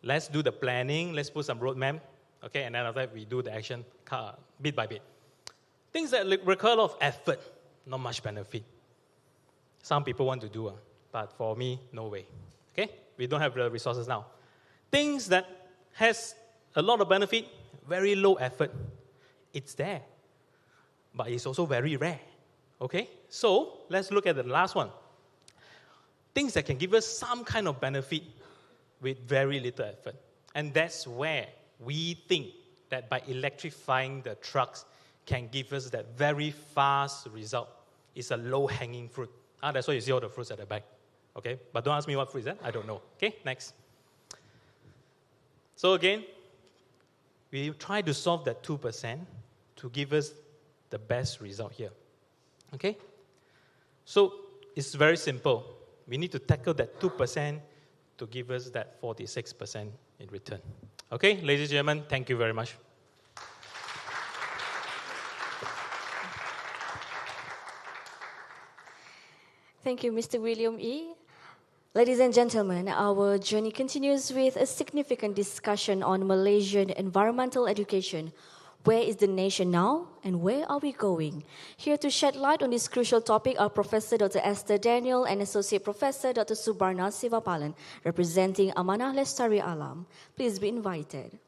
let's do the planning, let's put some roadmap, okay, and then after that we do the action bit by bit. Things that require a lot of effort, not much benefit. Some people want to do, but for me, no way. Okay? We don't have the resources now. Things that has a lot of benefit, very low effort. It's there, but it's also very rare. Okay? So let's look at the last one. Things that can give us some kind of benefit with very little effort. And that's where we think that by electrifying the trucks can give us that very fast result. It's a low-hanging fruit. That's why you see all the fruits at the back. Okay? But don't ask me what fruit is that. I don't know. Okay? Next. So again, we try to solve that 2% to give us the best result here. Okay? So it's very simple. We need to tackle that 2% to give us that 46% in return. Okay, ladies and gentlemen, thank you very much. Thank you, Mr. William E. Ladies and gentlemen, our journey continues with a significant discussion on Malaysian environmental education. Where is the nation now and where are we going? Here to shed light on this crucial topic are Professor Dr. Esther Daniel and Associate Professor Dr. Subarna Sivapalan, representing Amanah Lestari Alam. Please be invited.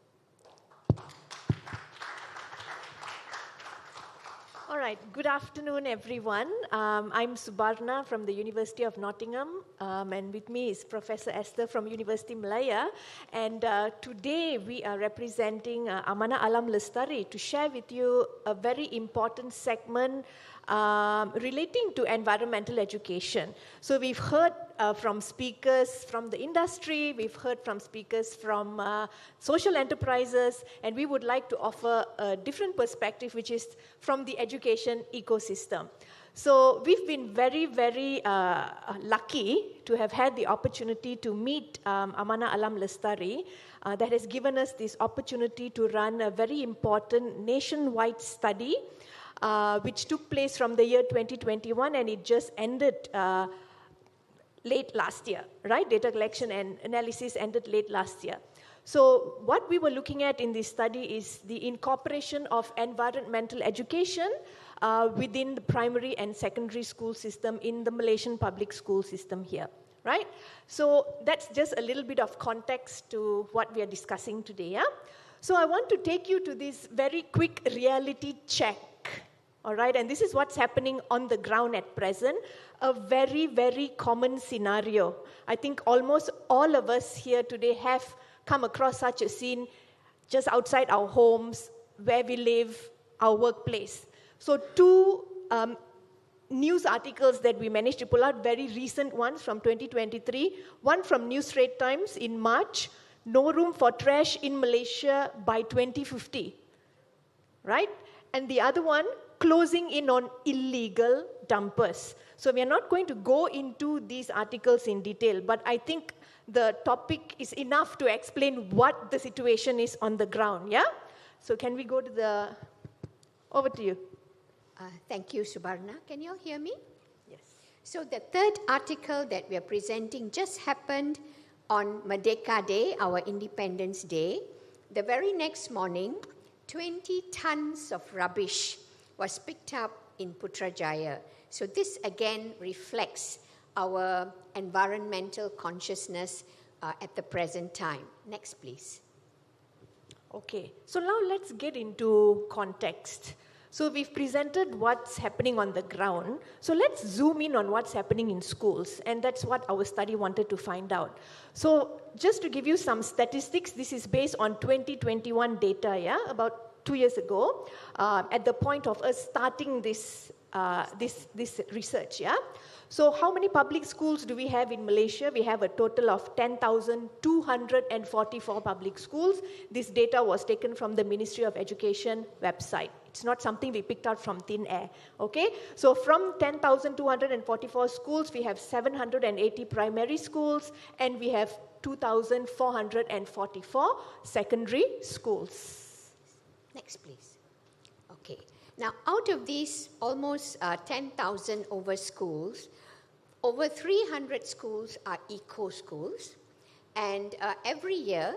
All right, good afternoon, everyone. I'm Subarna from the University of Nottingham, and with me is Professor Esther from University Malaya. And today we are representing Amanah Alam Lestari to share with you a very important segment relating to environmental education. So we've heard from speakers from the industry, we've heard from speakers from social enterprises, and we would like to offer a different perspective, which is from the education ecosystem. So we've been very, very lucky to have had the opportunity to meet Amanah Alam Lestari that has given us this opportunity to run a very important nationwide study which took place from the year 2021, and it just ended late last year, right? Data collection and analysis ended late last year. So what we were looking at in this study is the incorporation of environmental education within the primary and secondary school system in the Malaysian public school system here, right? So that's just a little bit of context to what we are discussing today, yeah? So I want to take you to this very quick reality check, All right, and this is what's happening on the ground at present. A very, very common scenario. I think almost all of us here today have come across such a scene just outside our homes, where we live, our workplace. So two news articles that we managed to pull out, very recent ones from 2023. One from New Straits Times in March, no room for trash in Malaysia by 2050, right? And the other one, closing in on illegal dumpers. So we are not going to go into these articles in detail, but I think the topic is enough to explain what the situation is on the ground, yeah? So can we go to the, over to you. Thank you, Subarna. Can you all hear me? Yes. So the third article that we are presenting just happened on Merdeka Day, our Independence Day. The very next morning, 20 tons of rubbish was picked up in Putrajaya. So this again reflects our environmental consciousness at the present time. Next, please. Okay, so now let's get into context. So we've presented what's happening on the ground. So let's zoom in on what's happening in schools. And that's what our study wanted to find out. So just to give you some statistics, this is based on 2021 data, yeah, about 2 years ago, at the point of us starting this research, yeah. So how many public schools do we have in Malaysia? We have a total of 10,244 public schools. This data was taken from the Ministry of Education website. It's not something we picked out from thin air, okay? So from 10,244 schools, we have 780 primary schools, and we have 2,444 secondary schools. Next, please. Okay. Now, out of these almost 10,000 over schools, over 300 schools are eco schools. And every year,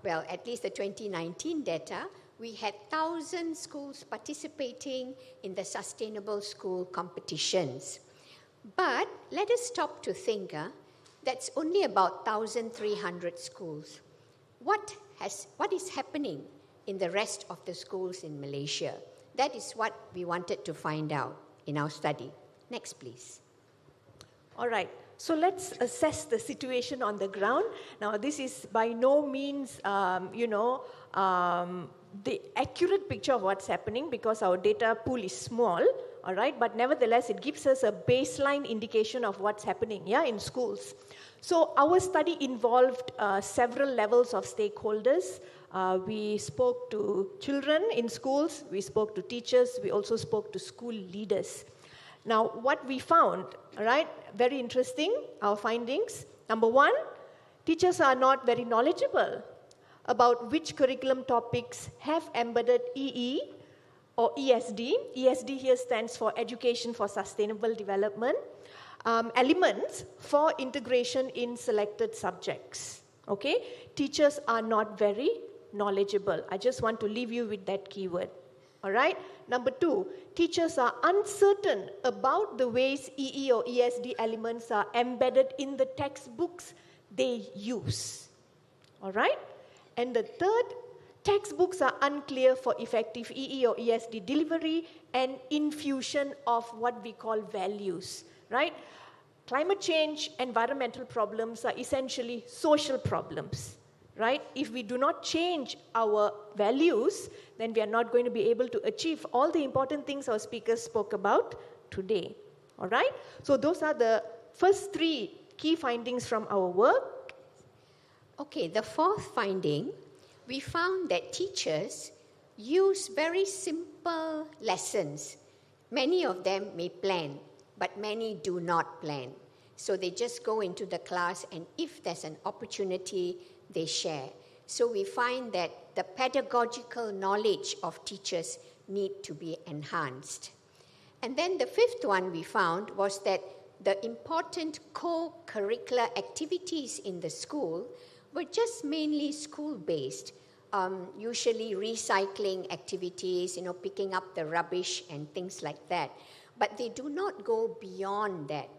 well, at least the 2019 data, we had 1,000 schools participating in the sustainable school competitions. But let us stop to think, that's only about 1,300 schools. What is happening in the rest of the schools in Malaysia? That is what we wanted to find out in our study. Next, please. All right. So let's assess the situation on the ground. Now, this is by no means, the accurate picture of what's happening because our data pool is small, all right? But nevertheless, it gives us a baseline indication of what's happening, yeah, in schools. So our study involved several levels of stakeholders. We spoke to children in schools, we spoke to teachers, we also spoke to school leaders. Now, what we found, right, very interesting, our findings. Number one, teachers are not very knowledgeable about which curriculum topics have embedded EE or ESD. ESD here stands for Education for Sustainable Development. Elements for integration in selected subjects, okay? Teachers are not very knowledgeable. I just want to leave you with that keyword, all right? Number two, teachers are uncertain about the ways EE or ESD elements are embedded in the textbooks they use, all right? And the third, textbooks are unclear for effective EE or ESD delivery and infusion of what we call values, right? Climate change, environmental problems are essentially social problems, right? If we do not change our values, then we are not going to be able to achieve all the important things our speakers spoke about today, all right? So those are the first three key findings from our work. Okay, the fourth finding, we found that teachers use very simple lessons. Many of them may plan, but many do not plan. So they just go into the class, and if there's an opportunity, they share. So we find that the pedagogical knowledge of teachers need to be enhanced. And then the fifth one we found was that the important co-curricular activities in the school were just mainly school-based, usually recycling activities, picking up the rubbish and things like that. But they do not go beyond that,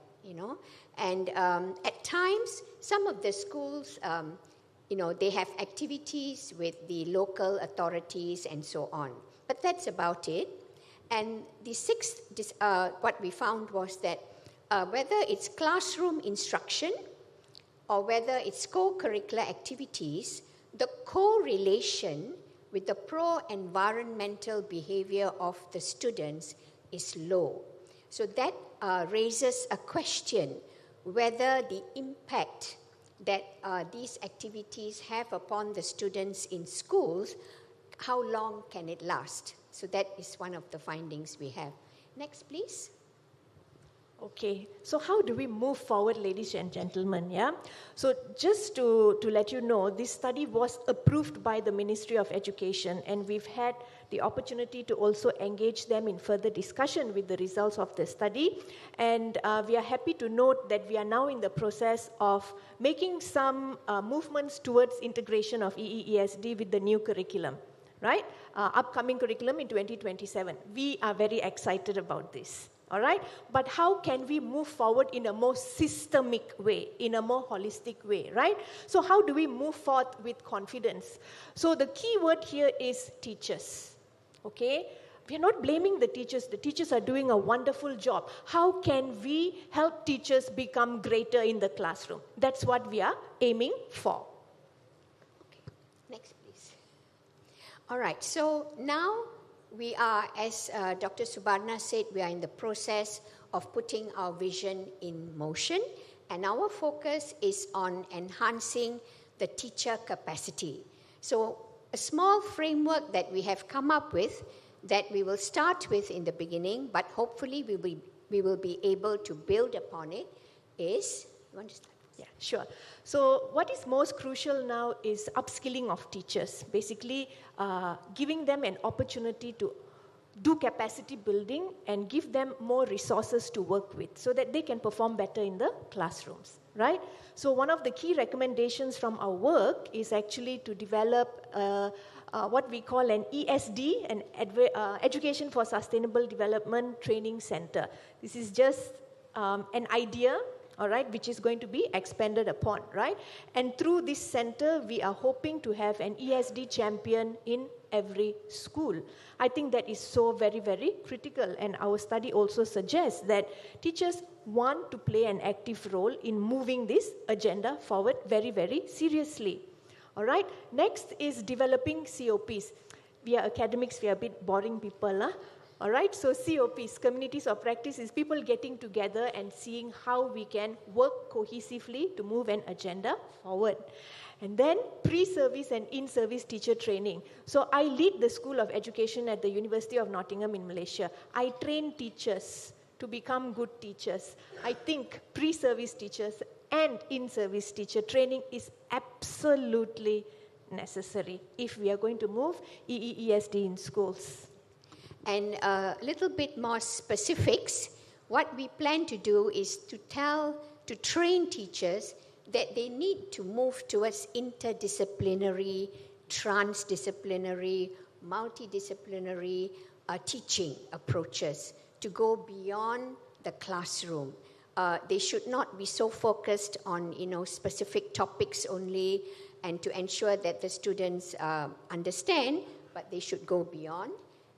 And at times, some of the schools, they have activities with the local authorities and so on. But that's about it. And the sixth, what we found was that whether it's classroom instruction or whether it's co-curricular activities, the correlation with the pro-environmental behavior of the students is low. So that raises a question whether the impact that these activities have upon the students in schools, how long can it last? So that is one of the findings we have. Next, please. Okay, so how do we move forward, ladies and gentlemen, yeah? So just to let you know, this study was approved by the Ministry of Education, and we've had the opportunity to also engage them in further discussion with the results of the study. And we are happy to note that we are now in the process of making some movements towards integration of EEESD with the new curriculum, right? Upcoming curriculum in 2027. We are very excited about this. All right, but how can we move forward in a more systemic way, in a more holistic way, right? So how do we move forth with confidence? So the key word here is teachers, okay? We are not blaming the teachers. The teachers are doing a wonderful job. How can we help teachers become greater in the classroom? That's what we are aiming for. Okay, next please. All right, so now we are, as Dr. Subarna said, we are in the process of putting our vision in motion, and our focus is on enhancing the teacher capacity. So a small framework that we have come up with that we will start with in the beginning, but hopefully we will be able to build upon it is, you want to start? Yeah, sure. So what is most crucial now is upskilling of teachers, basically giving them an opportunity to do capacity building and give them more resources to work with so that they can perform better in the classrooms, right? So one of the key recommendations from our work is actually to develop what we call an ESD, an Education for Sustainable Development Training Center. This is just an idea, all right, which is going to be expanded upon, right? And through this center, we are hoping to have an ESD champion in every school. I think that is so very, very critical, and our study also suggests that teachers want to play an active role in moving this agenda forward very, very seriously. All right, next is developing COPs. We are academics, we are a bit boring people, huh? All right, so COPs, communities of practice, is people getting together and seeing how we can work cohesively to move an agenda forward. And then pre-service and in-service teacher training. So I lead the School of Education at the University of Nottingham in Malaysia. I train teachers to become good teachers. I think pre-service teachers and in-service teacher training is absolutely necessary if we are going to move EEESD in schools. And a little bit more specifics, what we plan to do is to train teachers that they need to move towards interdisciplinary, transdisciplinary, multidisciplinary teaching approaches to go beyond the classroom. They should not be so focused on, specific topics only and to ensure that the students understand, but they should go beyond.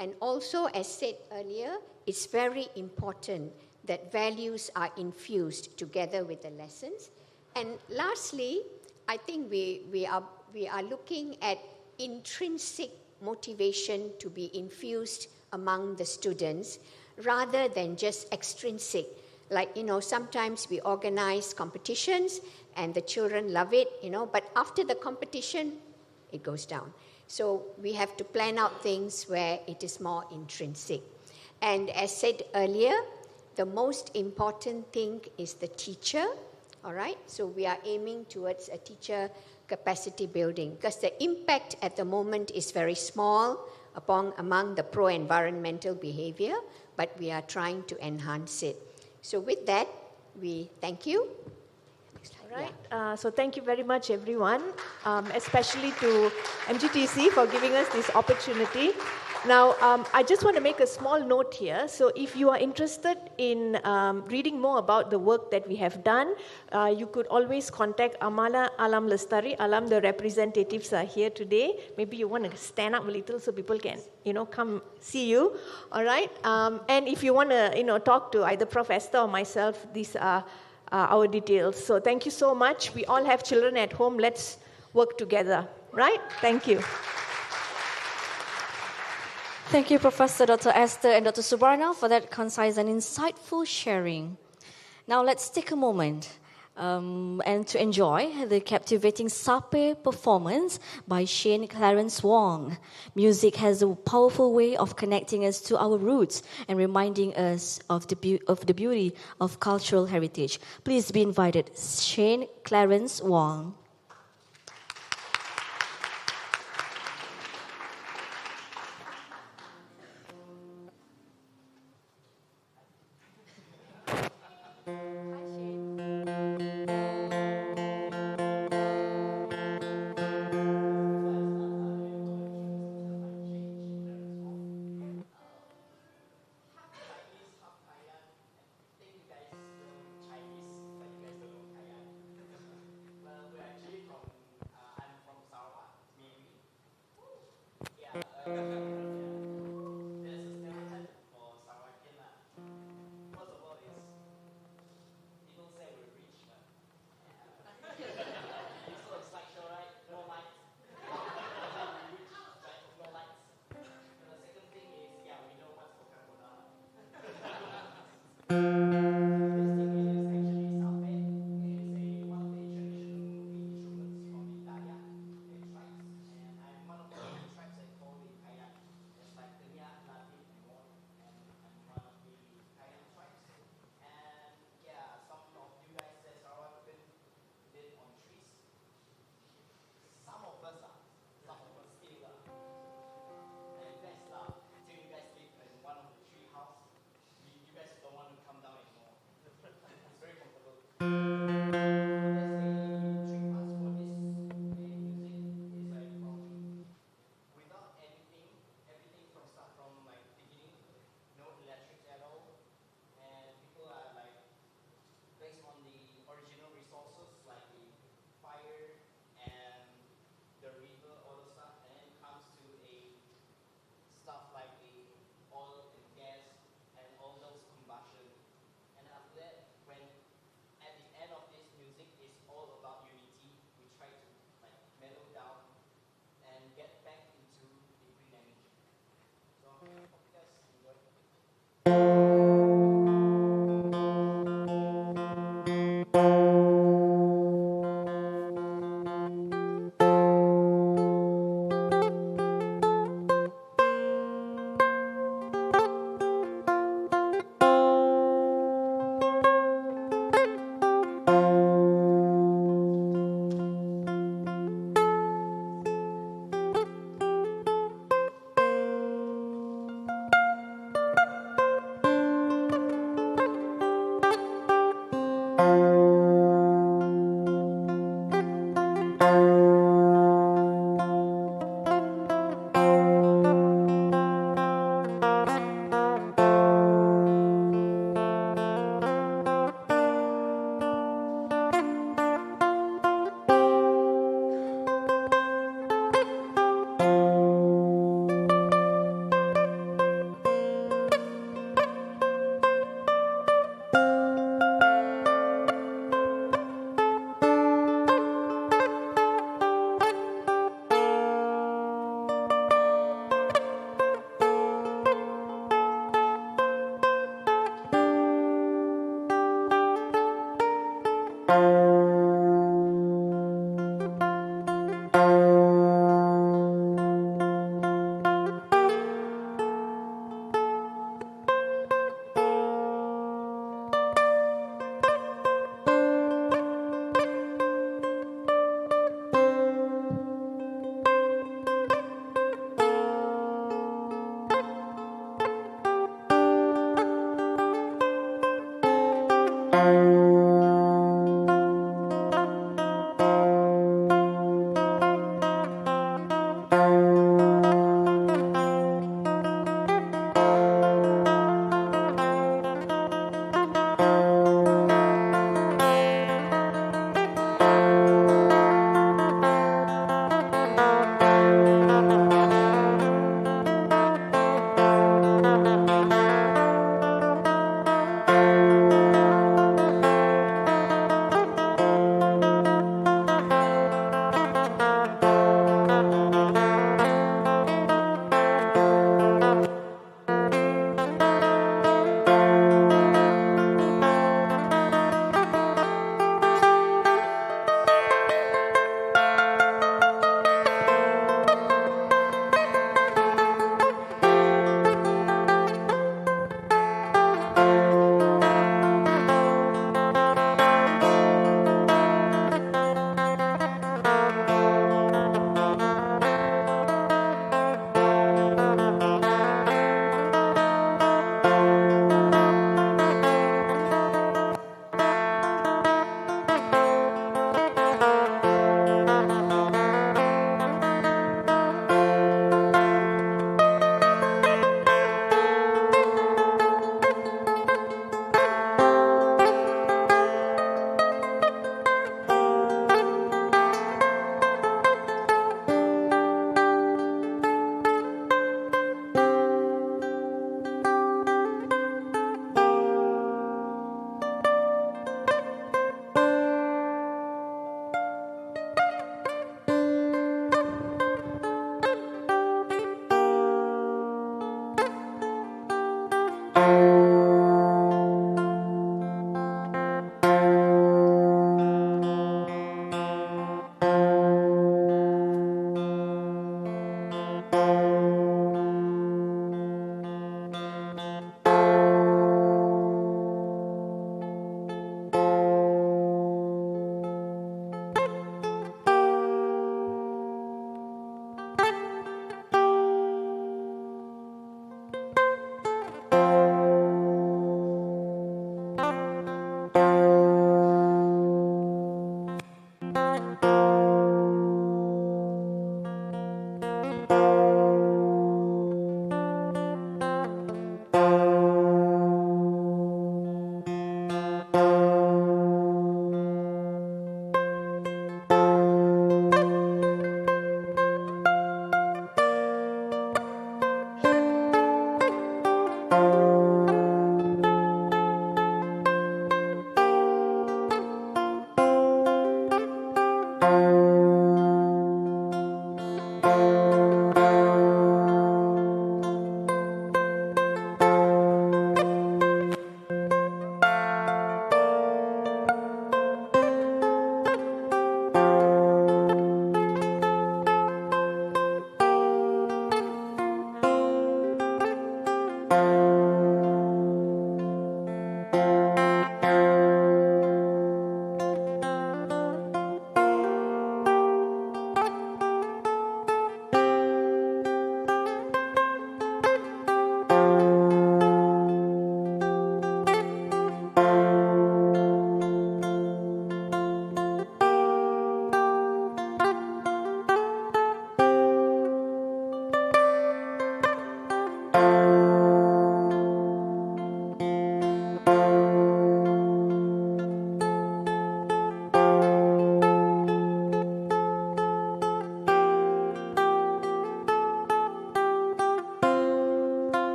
And also, as said earlier, it's very important that values are infused together with the lessons. And lastly, I think we are looking at intrinsic motivation to be infused among the students rather than just extrinsic. Like, sometimes we organize competitions and the children love it, but after the competition, it goes down. So we have to plan out things where it is more intrinsic. And as said earlier, the most important thing is the teacher, all right? So we are aiming towards a teacher capacity building because the impact at the moment is very small among the pro-environmental behavior, but we are trying to enhance it. So with that, we thank you. All right. So thank you very much, everyone, especially to MGTC for giving us this opportunity. Now, I just want to make a small note here. So if you are interested in reading more about the work that we have done, you could always contact Amala Alam Lestari. Alam, the representatives are here today. Maybe you want to stand up a little so people can, come see you. All right? And if you want to, talk to either Prof. Esther or myself, these are our details. So thank you so much. We all have children at home. Let's work together. Right? Thank you. Thank you, Professor Dr. Esther and Dr. Subarna, for that concise and insightful sharing. Now let's take a moment and to enjoy the captivating Sape performance by Shane Clarence Wong. Music has a powerful way of connecting us to our roots and reminding us of the beauty of cultural heritage. Please be invited, Shane Clarence Wong.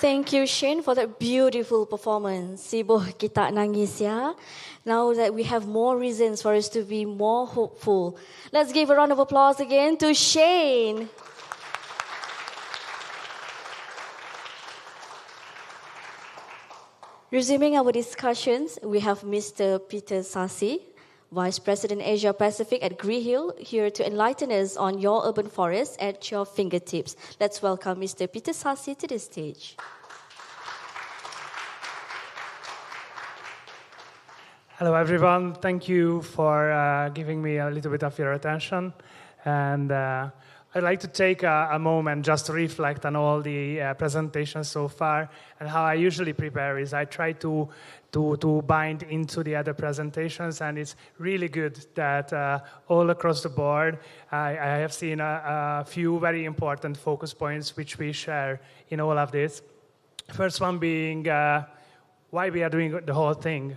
Thank you, Shane, for that beautiful performance. Sibuh kita nangis ya. Now that we have more reasons for us to be more hopeful, let's give a round of applause again to Shane. Resuming our discussions, we have Mr. Peter Sasi, Vice President Asia Pacific at Greenhill, here to enlighten us on your urban forest at your fingertips. Let's welcome Mr. Peter Sasi to the stage. Hello, everyone. Thank you for giving me a little bit of your attention. And I'd like to take a moment just to reflect on all the presentations so far. And how I usually prepare is I try to bind into the other presentations. And it's really good that all across the board, I have seen a few very important focus points which we share in all of this. First one being why we are doing the whole thing.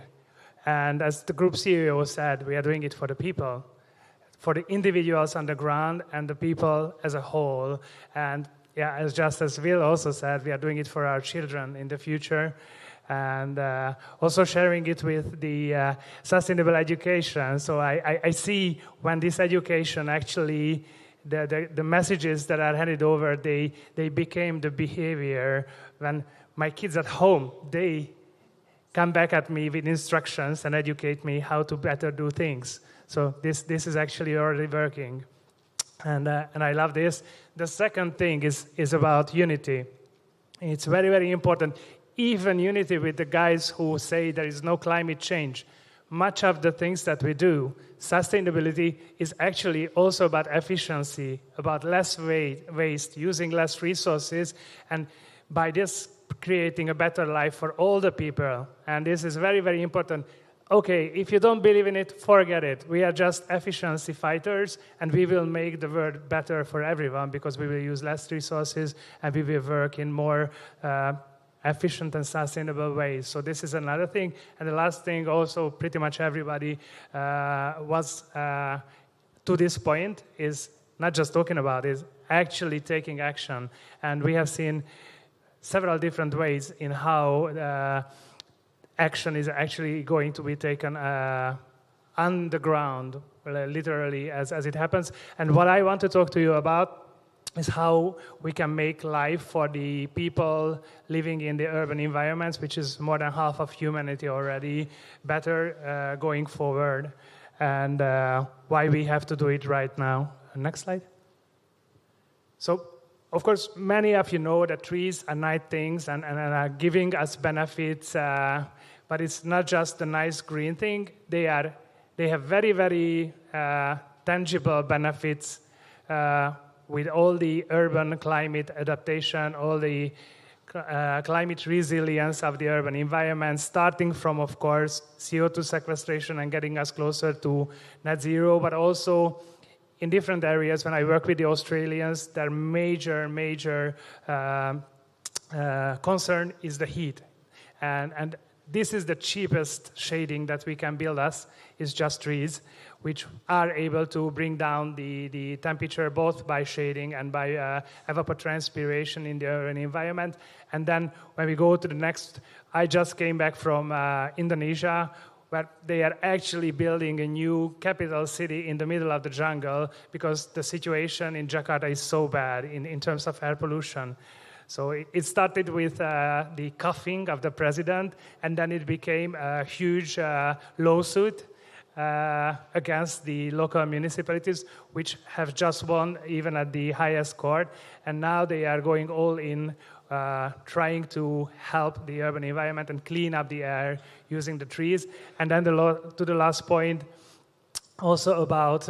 And as the group CEO said, we are doing it for the people, for the individuals on the ground and the people as a whole. And yeah, as Will also said, we are doing it for our children in the future. And also sharing it with the sustainable education. So I see when this education actually, the messages that are handed over, they became the behavior. When my kids at home, they come back at me with instructions and educate me how to better do things. So this is actually already working. And I love this. The second thing is about unity. It's very, very important. Even unity with the guys who say there is no climate change. Much of the things that we do, sustainability is actually also about efficiency, about less waste, using less resources, and by this creating a better life for all the people. And this is very, very important. Okay, if you don't believe in it, forget it. We are just efficiency fighters, and we will make the world better for everyone because we will use less resources and we will work in more efficient and sustainable ways. So this is another thing. And the last thing also, pretty much everybody was to this point is not just talking about it, is actually taking action. And we have seen several different ways in how action is actually going to be taken on the ground, literally, as it happens. And what I want to talk to you about is how we can make life for the people living in the urban environments, which is more than half of humanity already, better going forward, and why we have to do it right now. Next slide. So, of course, many of you know that trees are nice things and are giving us benefits, but it's not just a nice green thing. They have very, very tangible benefits with all the urban climate adaptation, all the climate resilience of the urban environment, starting from, of course, CO2 sequestration and getting us closer to net zero, but also in different areas. When I work with the Australians, their major concern is the heat. And this is the cheapest shading that we can build us, is just trees, which are able to bring down the temperature both by shading and by evapotranspiration in the urban environment. And then when we go to the next, I just came back from Indonesia, where they are actually building a new capital city in the middle of the jungle because the situation in Jakarta is so bad in terms of air pollution. So it started with the coughing of the president, and then it became a huge lawsuit against the local municipalities, which have just won even at the highest court. And now they are going all in, trying to help the urban environment and clean up the air using the trees. And then to the last point, also about,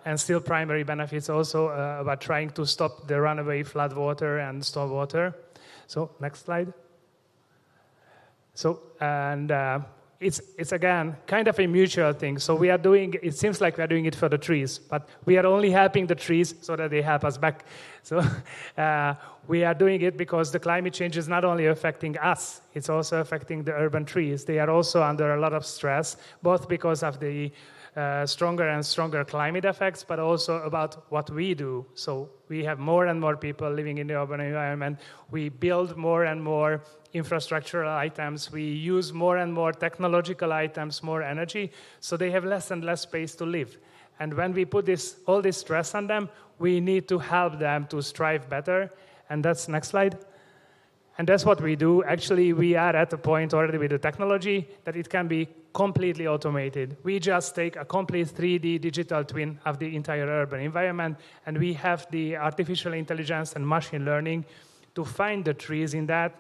and still primary benefits, also about trying to stop the runaway flood water and storm water. So next slide. So, and it's again kind of a mutual thing. So we are doing, it seems like we are doing it for the trees, but we are only helping the trees so that they help us back. So we are doing it because the climate change is not only affecting us, it's also affecting the urban trees. They are also under a lot of stress, both because of the stronger and stronger climate effects, but also about what we do. So we have more and more people living in the urban environment. We build more and more infrastructural items. We use more and more technological items, more energy. So they have less and less space to live. And when we put all this stress on them, we need to help them to strive better. And that's next slide. And that's what we do. Actually, we are at a point already with the technology that it can be completely automated. We just take a complete 3D digital twin of the entire urban environment, and we have the artificial intelligence and machine learning to find the trees in that.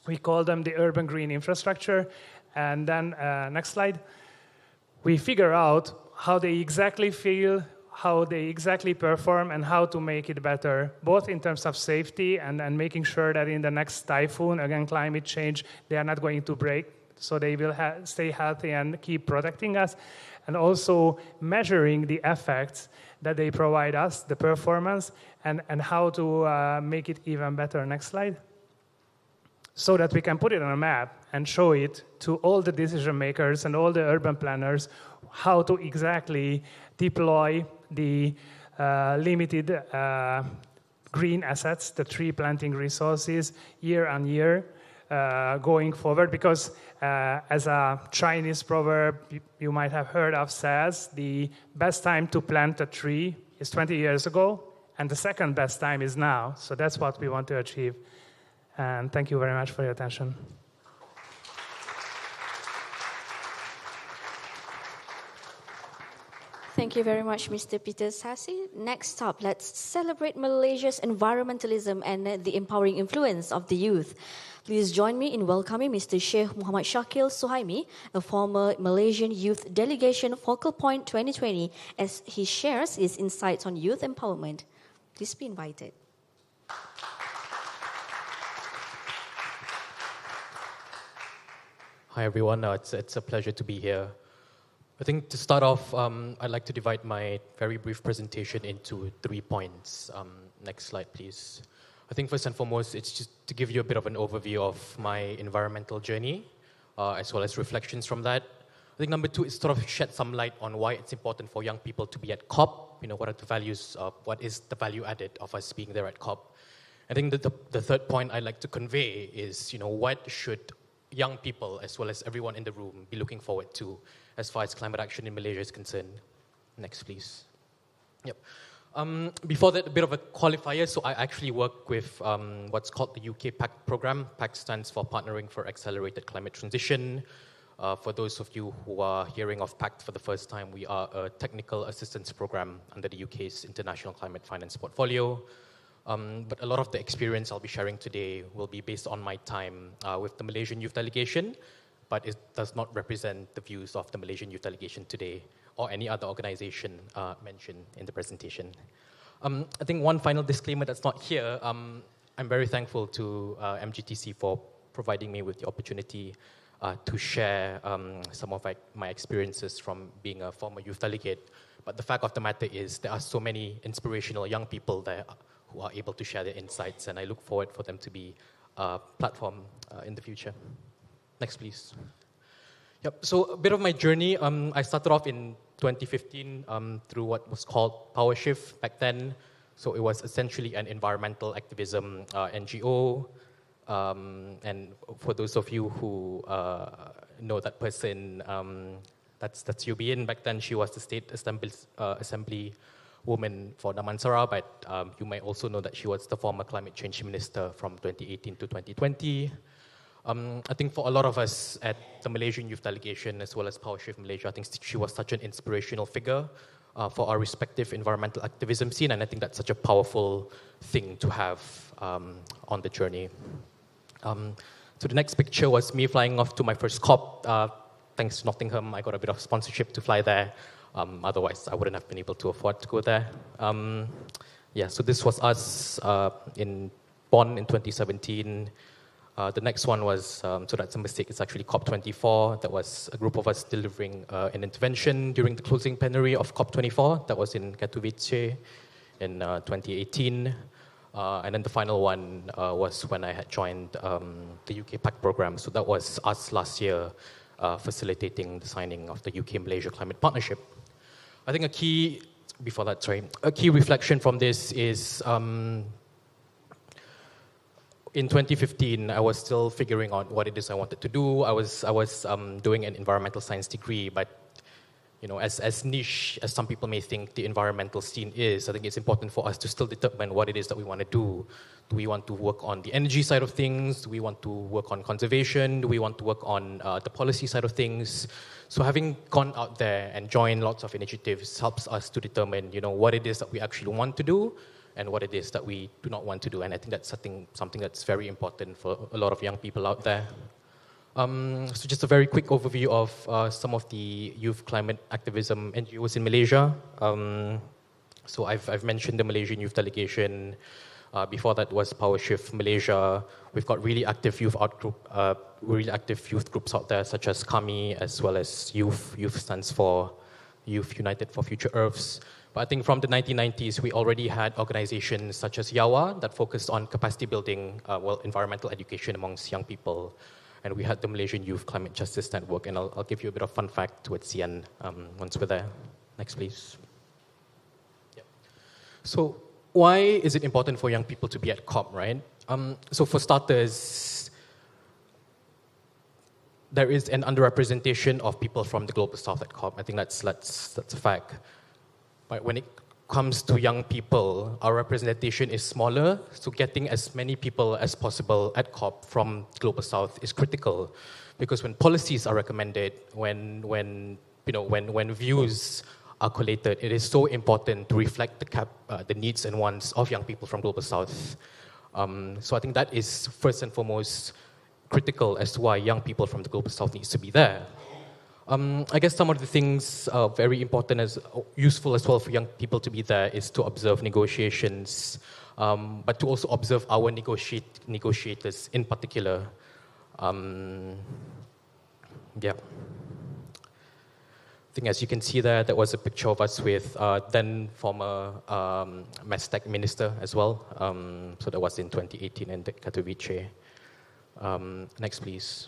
We call them the urban green infrastructure. And then, next slide. We figure out how they exactly feel, how they exactly perform, and how to make it better, both in terms of safety and making sure that in the next typhoon, again, climate change, they are not going to break, so they will stay healthy and keep protecting us, and also measuring the effects that they provide us, the performance, and how to make it even better. Next slide. So that we can put it on a map and show it to all the decision makers and all the urban planners how to exactly deploy the limited green assets, the tree planting resources, year on year going forward. Because as a Chinese proverb you might have heard of says, the best time to plant a tree is 20 years ago, and the second best time is now. So that's what we want to achieve. And thank you very much for your attention. Thank you very much, Mr. Peter Sassi. Next up, let's celebrate Malaysia's environmentalism and the empowering influence of the youth. Please join me in welcoming Mr. Sheikh Muhammad Shakil Suhaimi, a former Malaysian Youth Delegation Focal Point 2020, as he shares his insights on youth empowerment. Please be invited. Hi everyone, it's a pleasure to be here. I think to start off, I'd like to divide my very brief presentation into 3 points. Next slide, please. I think first and foremost, it's just to give you a bit of an overview of my environmental journey, as well as reflections from that. I think number 2 is sort of shed some light on why it's important for young people to be at COP. You know, what are the values, what is the value added of us being there at COP? I think that the third point I'd like to convey is, you know, what should young people, as well as everyone in the room, be looking forward to as far as climate action in Malaysia is concerned. Next, please. Yep. Before that, a bit of a qualifier. So I actually work with what's called the UK PACT program. PACT stands for Partnering for Accelerated Climate Transition. For those of you who are hearing of PACT for the first time, we are a technical assistance program under the UK's International Climate Finance Portfolio. But a lot of the experience I'll be sharing today will be based on my time with the Malaysian Youth Delegation, but it does not represent the views of the Malaysian Youth Delegation today or any other organization mentioned in the presentation. I think one final disclaimer that's not here. I'm very thankful to MGTC for providing me with the opportunity to share some of my experiences from being a former youth delegate. But the fact of the matter is there are so many inspirational young people there who are able to share their insights, and I look forward for them to be a platform in the future. Next, please. Yep, so a bit of my journey. I started off in 2015 through what was called Power Shift back then. So it was essentially an environmental activism NGO. And for those of you who know that person, that's Yubin. Back then, she was the State Assembly woman for Damansara, but you might also know that she was the former climate change minister from 2018 to 2020. I think for a lot of us at the Malaysian Youth Delegation, as well as Power Shift Malaysia, I think she was such an inspirational figure for our respective environmental activism scene, and I think that's such a powerful thing to have on the journey. So the next picture was me flying off to my first COP. Thanks to Nottingham, I got a bit of sponsorship to fly there. Otherwise, I wouldn't have been able to afford to go there. Yeah, so this was us in Bonn in 2017. The next one was, so that's a mistake, it's actually COP24. That was a group of us delivering an intervention during the closing plenary of COP24. That was in Katowice in 2018. And then the final one was when I had joined the UK PAC program. So that was us last year facilitating the signing of the UK-Malaysia Climate Partnership. I think a key reflection from this is in 2015, I was still figuring out what it is I wanted to do. I was doing an environmental science degree, but you know, as niche as some people may think the environmental scene is, I think it's important for us to still determine what it is that we want to do. Do we want to work on the energy side of things? Do we want to work on conservation? Do we want to work on the policy side of things? So having gone out there and joined lots of initiatives helps us to determine, you know, what it is that we actually want to do and what it is that we do not want to do. And I think that's something that's very important for a lot of young people out there. So just a very quick overview of some of the youth climate activism NGOs in Malaysia. So I've mentioned the Malaysian Youth Delegation. Before that was Power Shift Malaysia. We've got really active youth groups out there, such as KAMI, as well as Youth. Youth stands for Youth United for Future Earths. But I think from the 1990s, we already had organizations such as YAWA that focused on capacity building, environmental education amongst young people. And we had the Malaysian Youth Climate Justice Network. And I'll give you a bit of fun fact towards the end once we're there. Next, please. Yep. So why is it important for young people to be at COP, right? So for starters, there is an underrepresentation of people from the Global South at COP. I think that's a fact. But when it comes to young people, our representation is smaller, so getting as many people as possible at COP from Global South is critical, because when policies are recommended, when views are collated, it is so important to reflect the needs and wants of young people from Global South. So I think that is first and foremost critical as to why young people from the Global South needs to be there. I guess some of the things very important as useful as well for young people to be there is to observe negotiations, but to also observe our negotiators in particular. Yeah. I think as you can see there, that was a picture of us with then former Mestec minister as well. So that was in 2018 in Katowice. Next, please.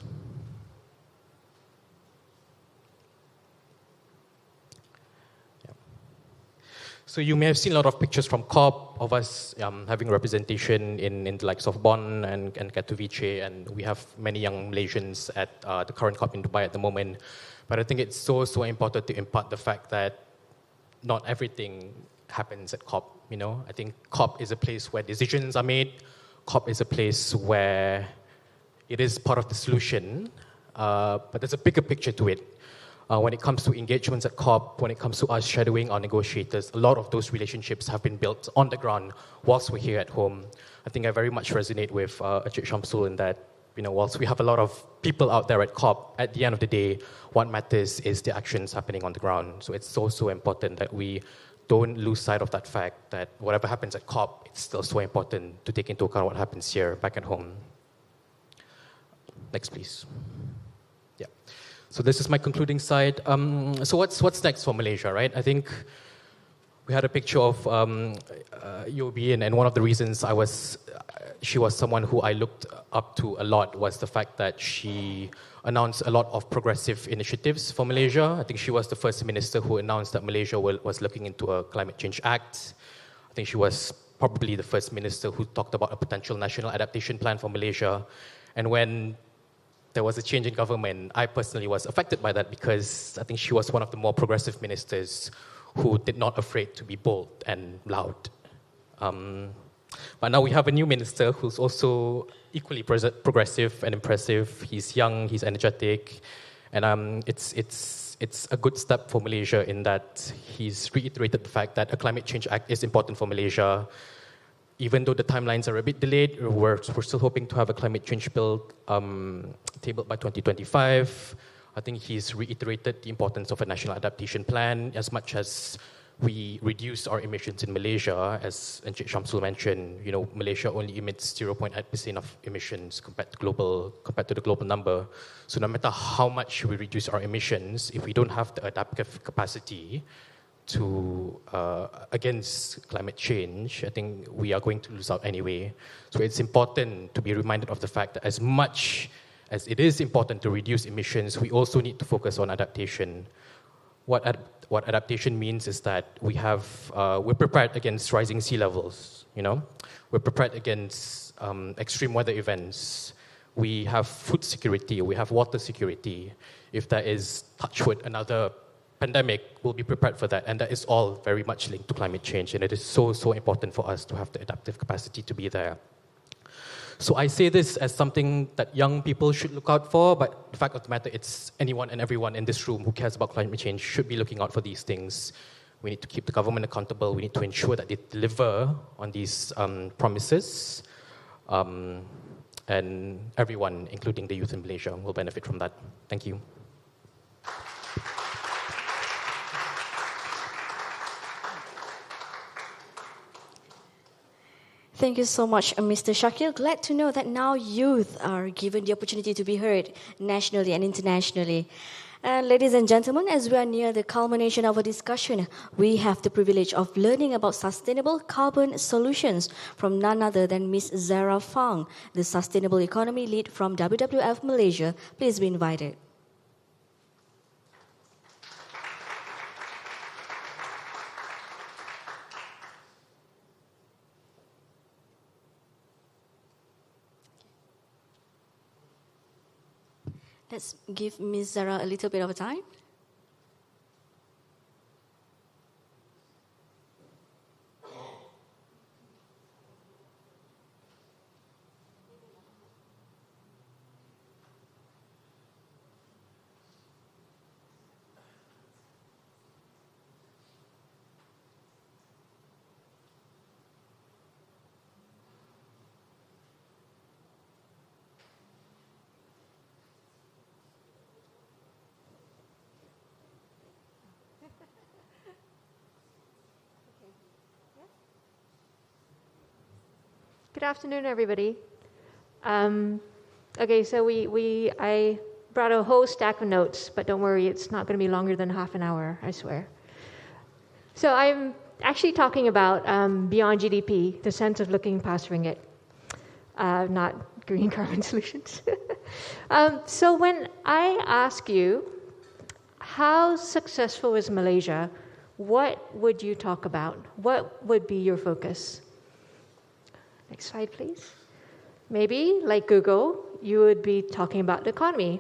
So you may have seen a lot of pictures from COP of us having representation in the likes of Bonn and Katowice, and we have many young Malaysians at the current COP in Dubai at the moment. But I think it's so important to impart the fact that not everything happens at COP. You know, I think COP is a place where decisions are made. COP is a place where it is part of the solution, but there's a bigger picture to it. When it comes to engagements at COP, when it comes to us shadowing our negotiators, a lot of those relationships have been built on the ground whilst we're here at home. I think I very much resonate with Acik Shamsul in that, you know, whilst we have a lot of people out there at COP, at the end of the day, what matters is the actions happening on the ground. So it's so important that we don't lose sight of that fact that whatever happens at COP, it's still so important to take into account what happens here back at home. Next, please. Yeah. So this is my concluding slide. So what's next for Malaysia, right? I think we had a picture of UOB, and one of the reasons she was someone who I looked up to a lot was the fact that she announced a lot of progressive initiatives for Malaysia. I think she was the first minister who announced that Malaysia was looking into a climate change act. I think she was probably the first minister who talked about a potential national adaptation plan for Malaysia. And when there was a change in government, I personally was affected by that because I think she was one of the more progressive ministers who did not afraid to be bold and loud. But now we have a new minister who's also equally progressive and impressive. He's young, he's energetic, and it's a good step for Malaysia in that he's reiterated the fact that a climate change act is important for Malaysia. Even though the timelines are a bit delayed, we're still hoping to have a climate change bill tabled by 2025. I think he's reiterated the importance of a national adaptation plan as much as we reduce our emissions in Malaysia. As Encik Shamsul mentioned, Malaysia only emits 0.8% of emissions compared to the global number. So no matter how much we reduce our emissions, if we don't have the adaptive capacity to against climate change, I think we are going to lose out anyway. So it's important to be reminded of the fact that as much as it is important to reduce emissions, we also need to focus on adaptation. What adaptation means is that we're prepared against rising sea levels. We're prepared against extreme weather events. We have food security. We have water security. If there is, touch wood, another pandemic, we'll be prepared for that. And that is all very much linked to climate change. And it is so important for us to have the adaptive capacity to be there. So I say this as something that young people should look out for, but the fact of the matter, it's anyone and everyone in this room who cares about climate change should be looking out for these things. We need to keep the government accountable. We need to ensure that they deliver on these promises. And everyone, including the youth in Malaysia, will benefit from that. Thank you. Thank you so much, Mr. Shakil. Glad to know that now youth are given the opportunity to be heard nationally and internationally. And ladies and gentlemen, as we are near the culmination of our discussion, we have the privilege of learning about sustainable carbon solutions from none other than Ms. Zara Fang, the Sustainable Economy Lead from WWF Malaysia. Please be invited. Let's give Ms. Zara a little bit of time. Good afternoon, everybody. Okay, so I brought a whole stack of notes, but don't worry, it's not going to be longer than half an hour, I swear. So I'm actually talking about beyond GDP, the sense of looking past ringgit, not green carbon solutions. So when I ask you, how successful is Malaysia, what would you talk about? What would be your focus? Next slide, please. Maybe, like Google, you would be talking about the economy.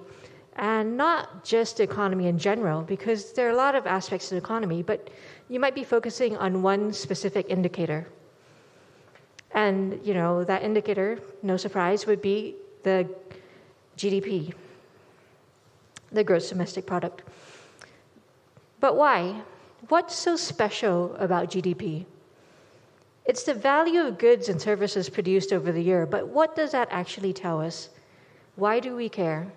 And not just the economy in general, because there are a lot of aspects to the economy, but you might be focusing on one specific indicator. And, that indicator, no surprise, would be the GDP, the gross domestic product. But why? What's so special about GDP? It's the value of goods and services produced over the year, but what does that actually tell us? Why do we care?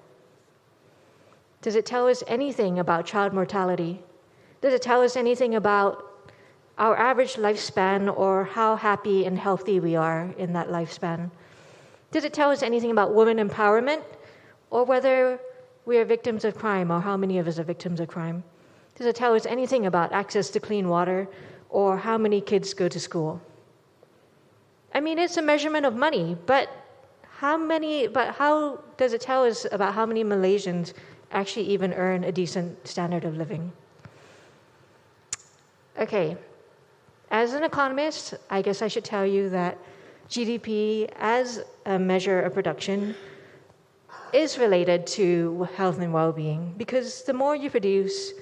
Does it tell us anything about child mortality? Does it tell us anything about our average lifespan or how happy and healthy we are in that lifespan? Does it tell us anything about women empowerment or whether we are victims of crime or how many of us are victims of crime? Does it tell us anything about access to clean water or how many kids go to school? I mean, it's a measurement of money, but how does it tell us about how many Malaysians actually even earn a decent standard of living? Okay, as an economist, I guess I should tell you that GDP as a measure of production is related to health and well-being because the more you produce,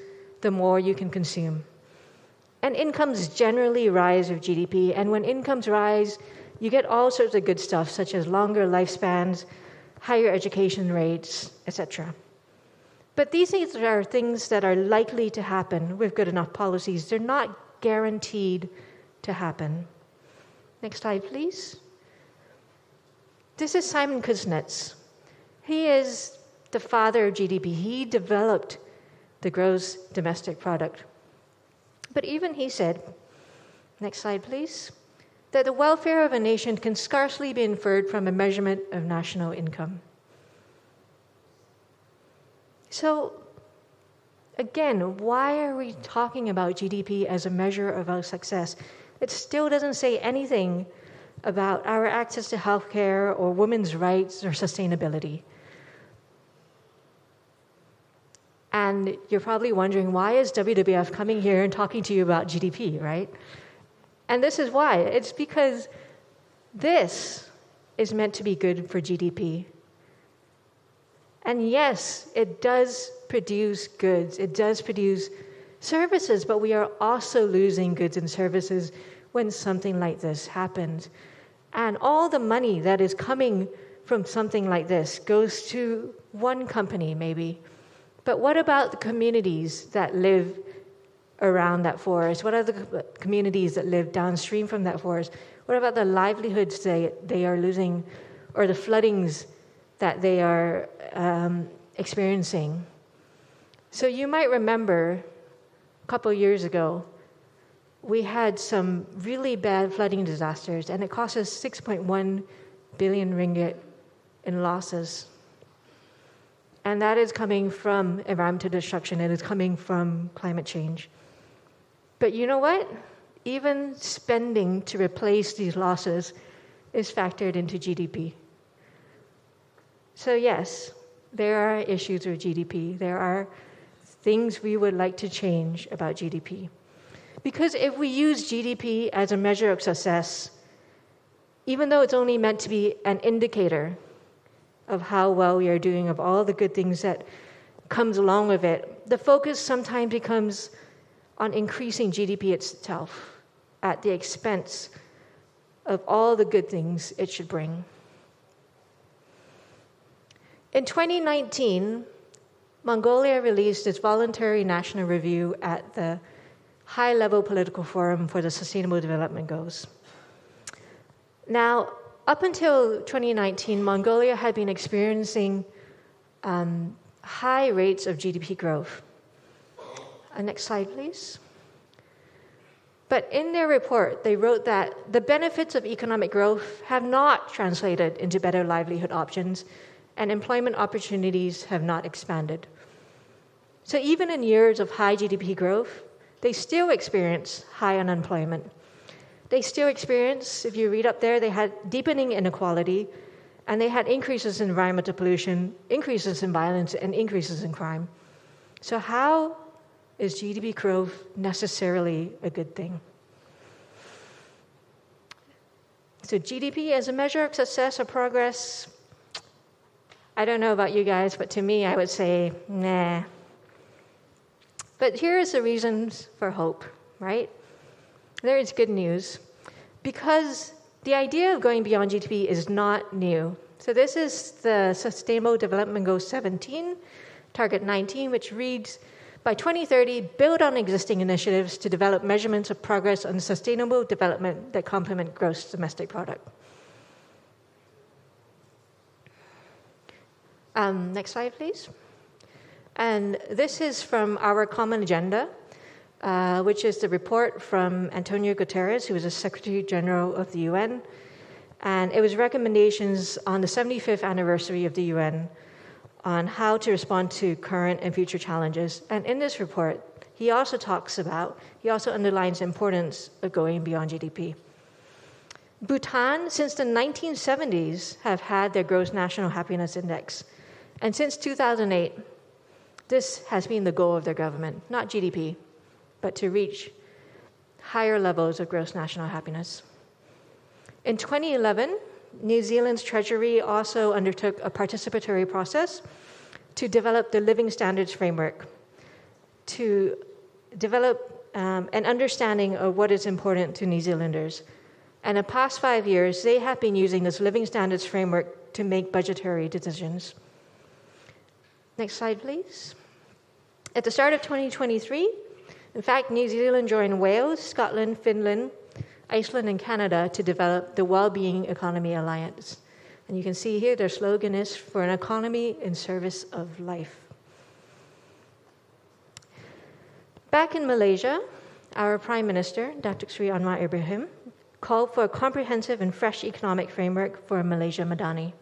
the more you can consume. And incomes generally rise with GDP, and when incomes rise, you get all sorts of good stuff, such as longer lifespans, higher education rates, etc. But these things are things that are likely to happen with good enough policies. They're not guaranteed to happen. Next slide, please. This is Simon Kuznets. He is the father of GDP. He developed the gross domestic product. But even he said, next slide, please, that the welfare of a nation can scarcely be inferred from a measurement of national income. So, again, why are we talking about GDP as a measure of our success? It still doesn't say anything about our access to healthcare or women's rights or sustainability. And you're probably wondering, why is WWF coming here and talking to you about GDP, right? And this is why. It's because this is meant to be good for GDP. And yes, it does produce goods, it does produce services, but we are also losing goods and services when something like this happens. And all the money that is coming from something like this goes to one company, maybe. But what about the communities that live around that forest? What are the communities that live downstream from that forest? What about the livelihoods they are losing or the floodings that they are experiencing? So you might remember a couple years ago, we had some really bad flooding disasters, and it cost us 6.1 billion ringgit in losses. And that is coming from environmental destruction, and it's coming from climate change. But you know what? Even spending to replace these losses is factored into GDP. So yes, there are issues with GDP. There are things we would like to change about GDP. Because if we use GDP as a measure of success, even though it's only meant to be an indicator of how well we are doing, of all the good things that comes along with it, the focus sometimes becomes on increasing GDP itself at the expense of all the good things it should bring. In 2019, Mongolia released its voluntary national review at the High-Level Political Forum for the Sustainable Development Goals. Now, up until 2019, Mongolia had been experiencing high rates of GDP growth. Next slide, please. But in their report, they wrote that the benefits of economic growth have not translated into better livelihood options, and employment opportunities have not expanded. So even in years of high GDP growth, they still experience high unemployment. They still experience, if you read up there, they had deepening inequality, and they had increases in environmental pollution, increases in violence, and increases in crime. So how is GDP growth necessarily a good thing? So GDP as a measure of success or progress, I don't know about you guys, but to me, I would say, nah. But here's the reasons for hope, right? There is good news, because the idea of going beyond GDP is not new. So this is the Sustainable Development Goal 17, Target 19, which reads, by 2030, build on existing initiatives to develop measurements of progress on sustainable development that complement gross domestic product. Next slide, please. And this is from our common agenda. which is the report from Antonio Guterres, who was the Secretary General of the UN. And it was recommendations on the 75th anniversary of the UN on how to respond to current and future challenges. And in this report, he also underlines the importance of going beyond GDP. Bhutan, since the 1970s, have had their gross national happiness index. And since 2008, this has been the goal of their government, not GDP, but to reach higher levels of gross national happiness. In 2011, New Zealand's Treasury also undertook a participatory process to develop the Living Standards Framework, to develop an understanding of what is important to New Zealanders. And in the past 5 years, they have been using this Living Standards Framework to make budgetary decisions. Next slide, please. At the start of 2023, in fact, New Zealand joined Wales, Scotland, Finland, Iceland, and Canada to develop the Wellbeing Economy Alliance. And you can see here their slogan is "For an economy in service of life." Back in Malaysia, our Prime Minister, Datuk Seri Anwar Ibrahim, called for a comprehensive and fresh economic framework for Malaysia Madani.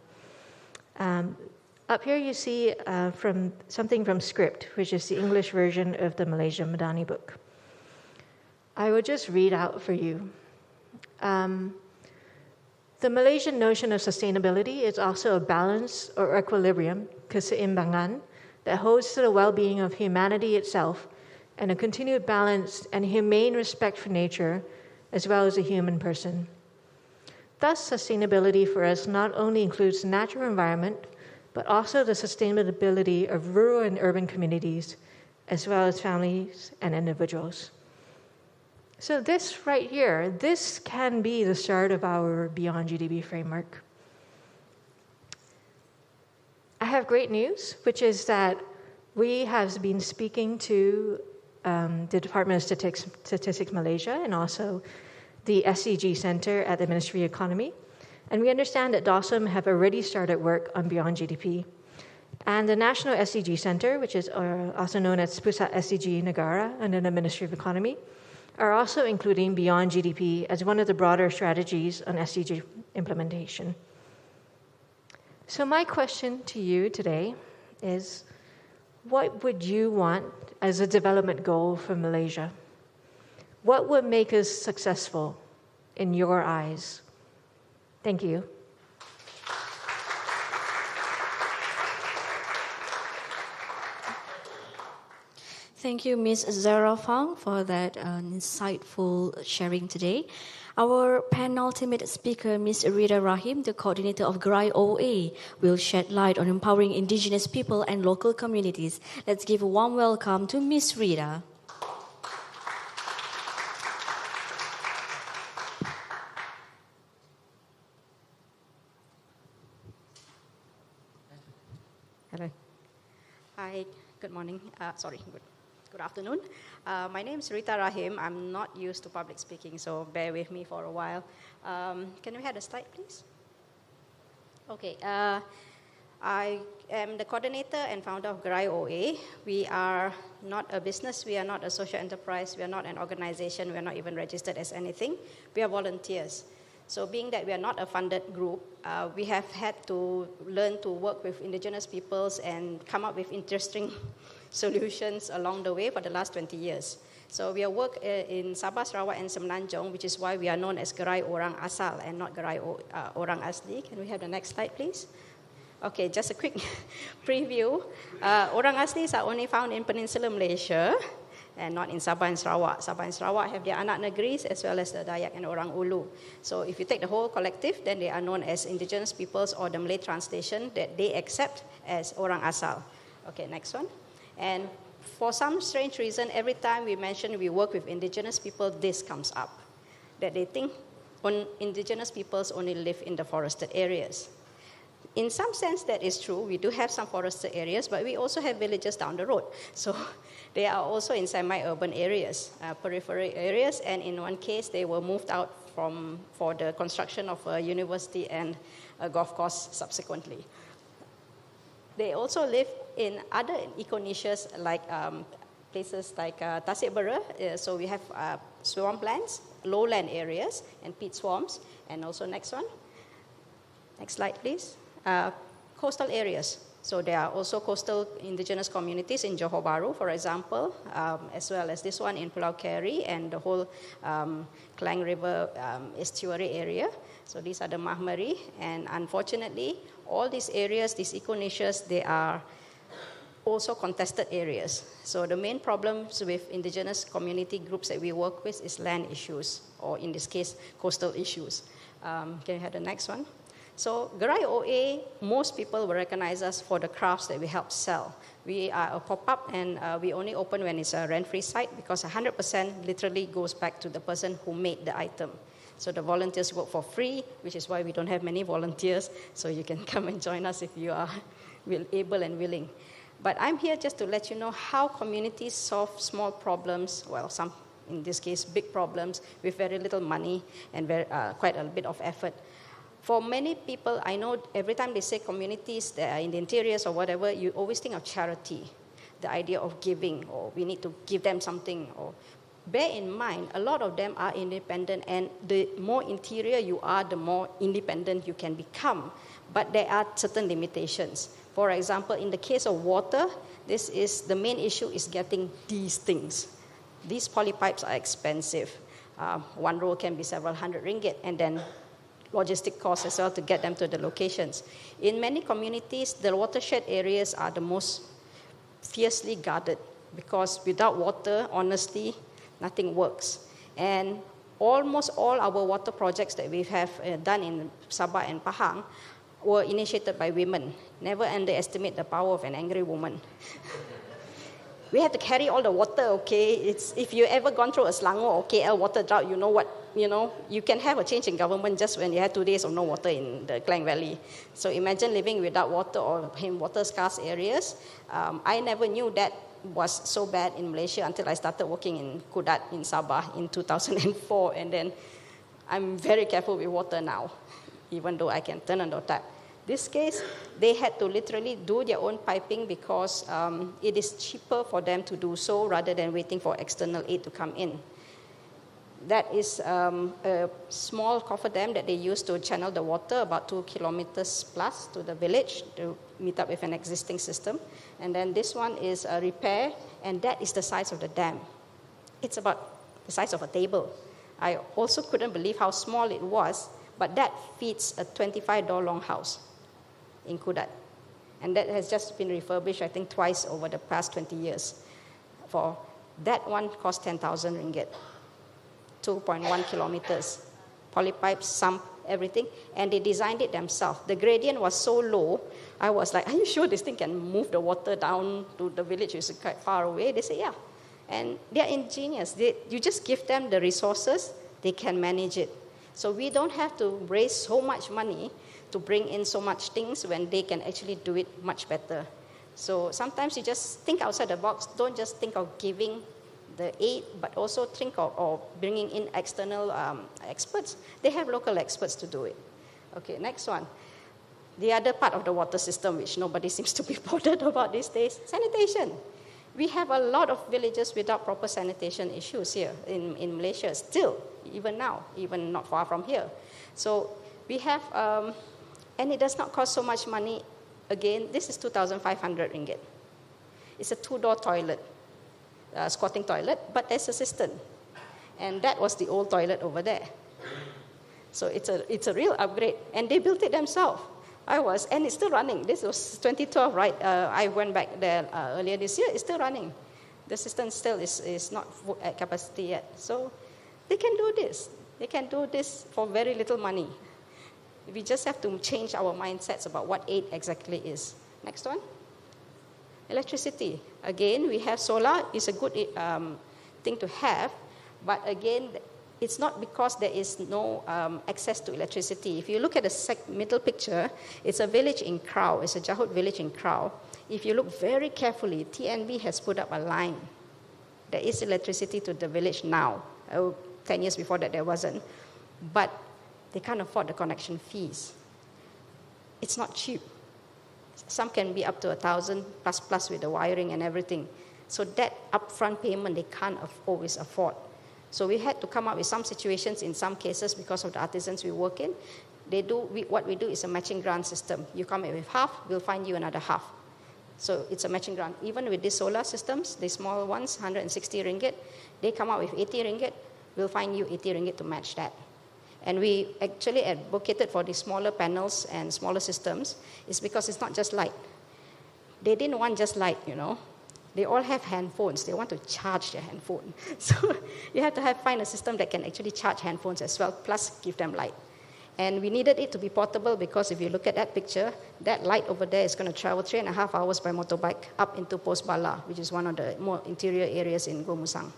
Up here you see something from Script, which is the English version of the Malaysia Madani book. I will just read out for you. The Malaysian notion of sustainability is also a balance or equilibrium, keseimbangan, that holds to the well-being of humanity itself and a continued balance and humane respect for nature as well as the human person. Thus, sustainability for us not only includes the natural environment, but also the sustainability of rural and urban communities, as well as families and individuals. So this right here, this can be the start of our Beyond GDP framework. I have great news, which is that we have been speaking to the Department of Statistics Malaysia and also the SCG Center at the Ministry of Economy. And we understand that DOSM have already started work on Beyond GDP. And the National SCG Center, which is also known as Pusat SCG Negara under the Ministry of Economy, are also including Beyond GDP as one of the broader strategies on SDG implementation. So my question to you today is, what would you want as a development goal for Malaysia? What would make us successful in your eyes? Thank you. Thank you, Ms. Zara Fang, for that insightful sharing today. Our penultimate speaker, Ms. Rita Rahim, the coordinator of GRI OA, will shed light on empowering indigenous people and local communities. Let's give a warm welcome to Ms. Rita. Hello. Hi, good morning. Good afternoon. My name is Rita Rahim. I'm not used to public speaking, so bear with me for a while. Can we have the slide, please? Okay. I am the coordinator and founder of GRI OA. We are not a business. We are not a social enterprise. We are not an organization. We are not even registered as anything. We are volunteers. So being that we are not a funded group, we have had to learn to work with indigenous peoples and come up with interesting solutions along the way for the last 20 years. So we work in Sabah, Sarawak, and Semenanjung, which is why we are known as Gerai Orang Asal and not Gerai Orang Asli. Can we have the next slide, please? Okay, just a quick preview. Orang Aslis are only found in Peninsular Malaysia and not in Sabah and Sarawak. Sabah and Sarawak have their anak negris as well as the Dayak and Orang Ulu. So if you take the whole collective, then they are known as indigenous peoples, or the Malay translation that they accept as Orang Asal. Okay, next one. And for some strange reason, every time we mention we work with indigenous people, this comes up, that they think indigenous peoples only live in the forested areas. In some sense, that is true. We do have some forested areas, but we also have villages down the road. So they are also in semi-urban areas, peripheral areas, and in one case, they were moved out for the construction of a university and a golf course subsequently. They also live in other eco-niches like places like Tasik Bera, so we have swamplands, lowland areas, and peat swamps. And also next one. Next slide, please. Coastal areas. So there are also coastal indigenous communities in Johor Bahru, for example, as well as this one in Pulau Keri and the whole Klang River estuary area. So these are the Mahmari, and unfortunately, all these areas, these eco-niches, they are also contested areas. So the main problems with indigenous community groups that we work with is land issues, or in this case, coastal issues. Can you have the next one? So Gerai OA, most people will recognize us for the crafts that we help sell. We are a pop-up, and we only open when it's a rent-free site, because 100% literally goes back to the person who made the item. So the volunteers work for free, which is why we don't have many volunteers, so you can come and join us if you are able and willing. But I'm here just to let you know how communities solve small problems, well, some, in this case, big problems, with very little money and quite a bit of effort. For many people, I know every time they say communities that are in the interiors or whatever, you always think of charity, the idea of giving, or we need to give them something. Or bear in mind, a lot of them are independent, and the more interior you are, the more independent you can become. But there are certain limitations. For example, in the case of water, the main issue is getting these things. These polypipes are expensive. One roll can be several hundred ringgit, and then logistic costs as well to get them to the locations. In many communities, the watershed areas are the most fiercely guarded, because without water, honestly, nothing works. And almost all our water projects that we have done in Sabah and Pahang were initiated by women. Never underestimate the power of an angry woman. We have to carry all the water, okay? If you ever gone through a Selangor or KL water drought, you know you can have a change in government just when you had 2 days of no water in the Klang Valley. So imagine living without water or in water-scarce areas. I never knew that was so bad in Malaysia until I started working in Kudat in Sabah in 2004, and then I'm very careful with water now, even though I can turn on the tap. This case, they had to literally do their own piping, because it is cheaper for them to do so rather than waiting for external aid to come in. That is a small coffer dam that they use to channel the water about 2 kilometers plus to the village to meet up with an existing system. And then this one is a repair, and that is the size of the dam. It's about the size of a table. I also couldn't believe how small it was, but that feeds a $25 long house in Kudat. And that has just been refurbished, I think, twice over the past 20 years. For that one cost 10,000 ringgit. 2.1 kilometers. Polypipes, sump, everything. And they designed it themselves. The gradient was so low, I was like, are you sure this thing can move the water down to the village, which is quite far away? They say, yeah. And they're ingenious. You just give them the resources, they can manage it. So we don't have to raise so much money to bring in so much things when they can actually do it much better. So sometimes you just think outside the box. Don't just think of giving the aid, but also think of bringing in external experts. They have local experts to do it. Okay, next one. The other part of the water system, which nobody seems to be bothered about these days, sanitation. We have a lot of villages without proper sanitation issues here in Malaysia still, even now, even not far from here. So we have, and it does not cost so much money. Again, this is 2,500 ringgit. It's a 2-door toilet, squatting toilet, but there's a cistern. And that was the old toilet over there. So it's a real upgrade. And they built it themselves. And it's still running. This was 2012, right? I went back there earlier this year. It's still running. The cistern still is not at capacity yet. So they can do this. They can do this for very little money. We just have to change our mindsets about what aid exactly is. Next one. Electricity. Again, we have solar. It's a good thing to have. But again, it's not because there is no access to electricity. If you look at the middle picture, it's a village in Krau. It's a Jahut village in Krau. If you look very carefully, TNB has put up a line. There is electricity to the village now. 10 years before that, there wasn't. But they can't afford the connection fees. It's not cheap. Some can be up to 1,000 plus with the wiring and everything. So that upfront payment they can't always afford. So we had to come up with some situations in some cases because of the artisans we work in. What we do is a matching grant system. You come in with half, we'll find you another half. So it's a matching grant. Even with these solar systems, the small ones, 160 ringgit, they come out with 80 ringgit, we'll find you 80 ringgit to match that. And we actually advocated for the smaller panels and smaller systems is because it's not just light. They didn't want just light, you know. They all have handphones. They want to charge their handphone. So you have to find a system that can actually charge handphones as well, plus give them light. And we needed it to be portable because if you look at that picture, that light over there is going to travel 3.5 hours by motorbike up into Post Bala, which is one of the more interior areas in Gomusang.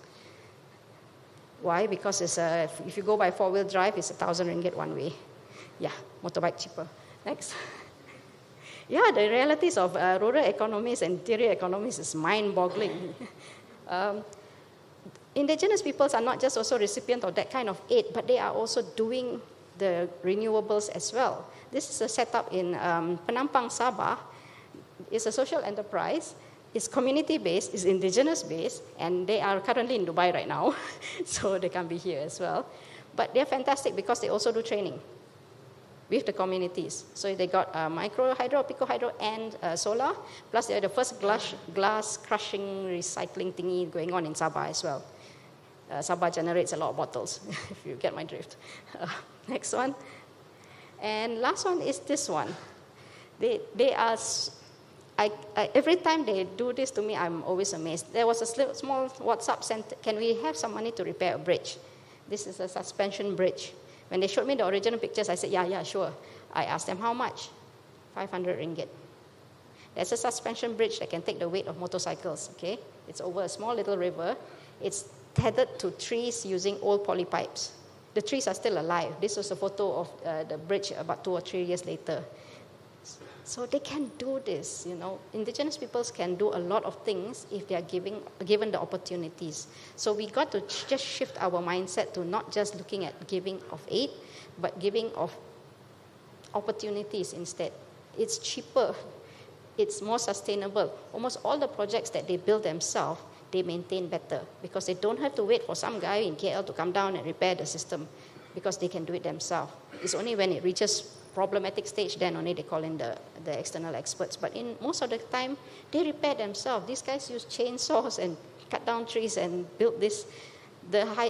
Why? Because if you go by 4-wheel drive, it's 1,000 ringgit one way. Yeah, motorbike cheaper. Next. Yeah, the realities of rural economies and interior economies is mind-boggling. Indigenous peoples are not just also recipients of that kind of aid, but they are also doing the renewables as well. This is a setup in Penampang, Sabah. It's a social enterprise. It's community-based, it's indigenous-based, and they are currently in Dubai right now, so they can be here as well. But they're fantastic because they also do training with the communities. So they got micro hydro, pico hydro, and solar, plus they're the first glass crushing recycling thingy going on in Sabah as well. Sabah generates a lot of bottles, if you get my drift. Next one. And last one is this one. They are... every time they do this to me, I'm always amazed. There was a small WhatsApp sent, can we have some money to repair a bridge? This is a suspension bridge. When they showed me the original pictures, I said, yeah, sure. I asked them, how much? 500 ringgit. There's a suspension bridge that can take the weight of motorcycles, okay? It's over a small little river. It's tethered to trees using old poly pipes. The trees are still alive. This was a photo of the bridge about 2 or 3 years later. So they can do this, you know. Indigenous peoples can do a lot of things if they are given the opportunities. So we got to just shift our mindset to not just looking at giving of aid, but giving of opportunities instead. It's cheaper. It's more sustainable. Almost all the projects that they build themselves, they maintain better because they don't have to wait for some guy in KL to come down and repair the system because they can do it themselves. It's only when it reaches problematic stage, then only they call in the external experts. But in most of the time, they repair themselves. These guys use chainsaws and cut down trees and build this.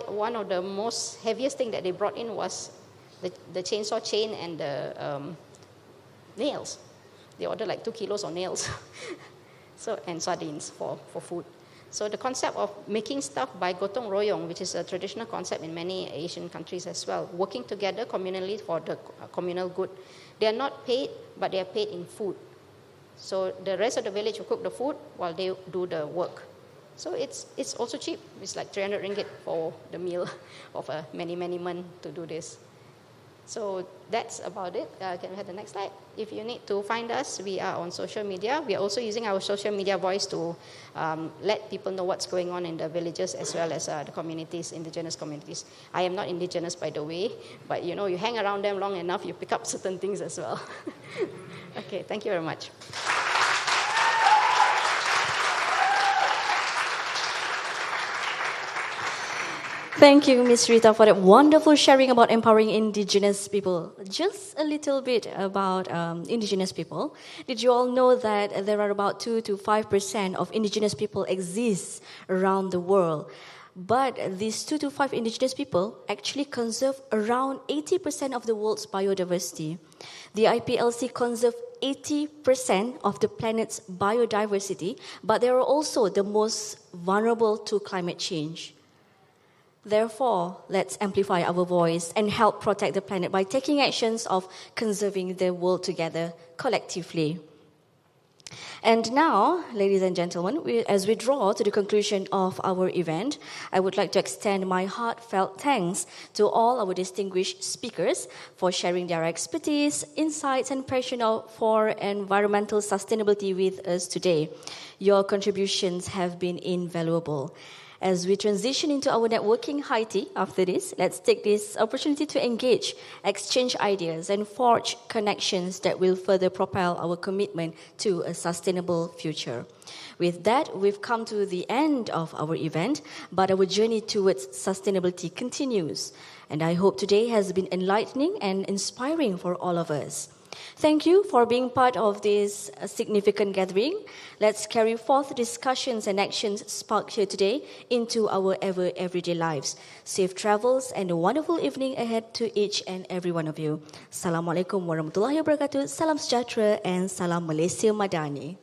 One of the most heaviest thing that they brought in was the chainsaw chain and the nails. They ordered like 2 kilos of nails. And sardines for food. So the concept of making stuff by gotong royong, which is a traditional concept in many Asian countries as well, working together communally for the communal good. They are not paid, but they are paid in food. So the rest of the village will cook the food while they do the work. So it's also cheap. It's like 300 ringgit for the meal of many men to do this. So that's about it. Can we have the next slide? If you need to find us, we are on social media. We are also using our social media voice to let people know what's going on in the villages as well as the communities, indigenous communities. I am not indigenous, by the way, but you know, you hang around them long enough, you pick up certain things as well. Okay, thank you very much. Thank you, Ms. Rita, for that wonderful sharing about empowering indigenous people. Just a little bit about indigenous people. Did you all know that there are about 2 to 5% of indigenous people exist around the world? But these 2 to 5 indigenous people actually conserve around 80% of the world's biodiversity. The IPLC conserve 80% of the planet's biodiversity, but they are also the most vulnerable to climate change. Therefore, let's amplify our voice and help protect the planet by taking actions of conserving the world together collectively. And now, ladies and gentlemen, as we draw to the conclusion of our event, I would like to extend my heartfelt thanks to all our distinguished speakers for sharing their expertise, insights, and passion for environmental sustainability with us today. Your contributions have been invaluable. As we transition into our networking high tea after this, let's take this opportunity to engage, exchange ideas, and forge connections that will further propel our commitment to a sustainable future. With that, we've come to the end of our event, but our journey towards sustainability continues. And I hope today has been enlightening and inspiring for all of us. Thank you for being part of this significant gathering. Let's carry forth discussions and actions sparked here today into our everyday lives. Safe travels and a wonderful evening ahead to each and every one of you. Assalamualaikum warahmatullahi wabarakatuh. Salam sejahtera and salam Malaysia Madani.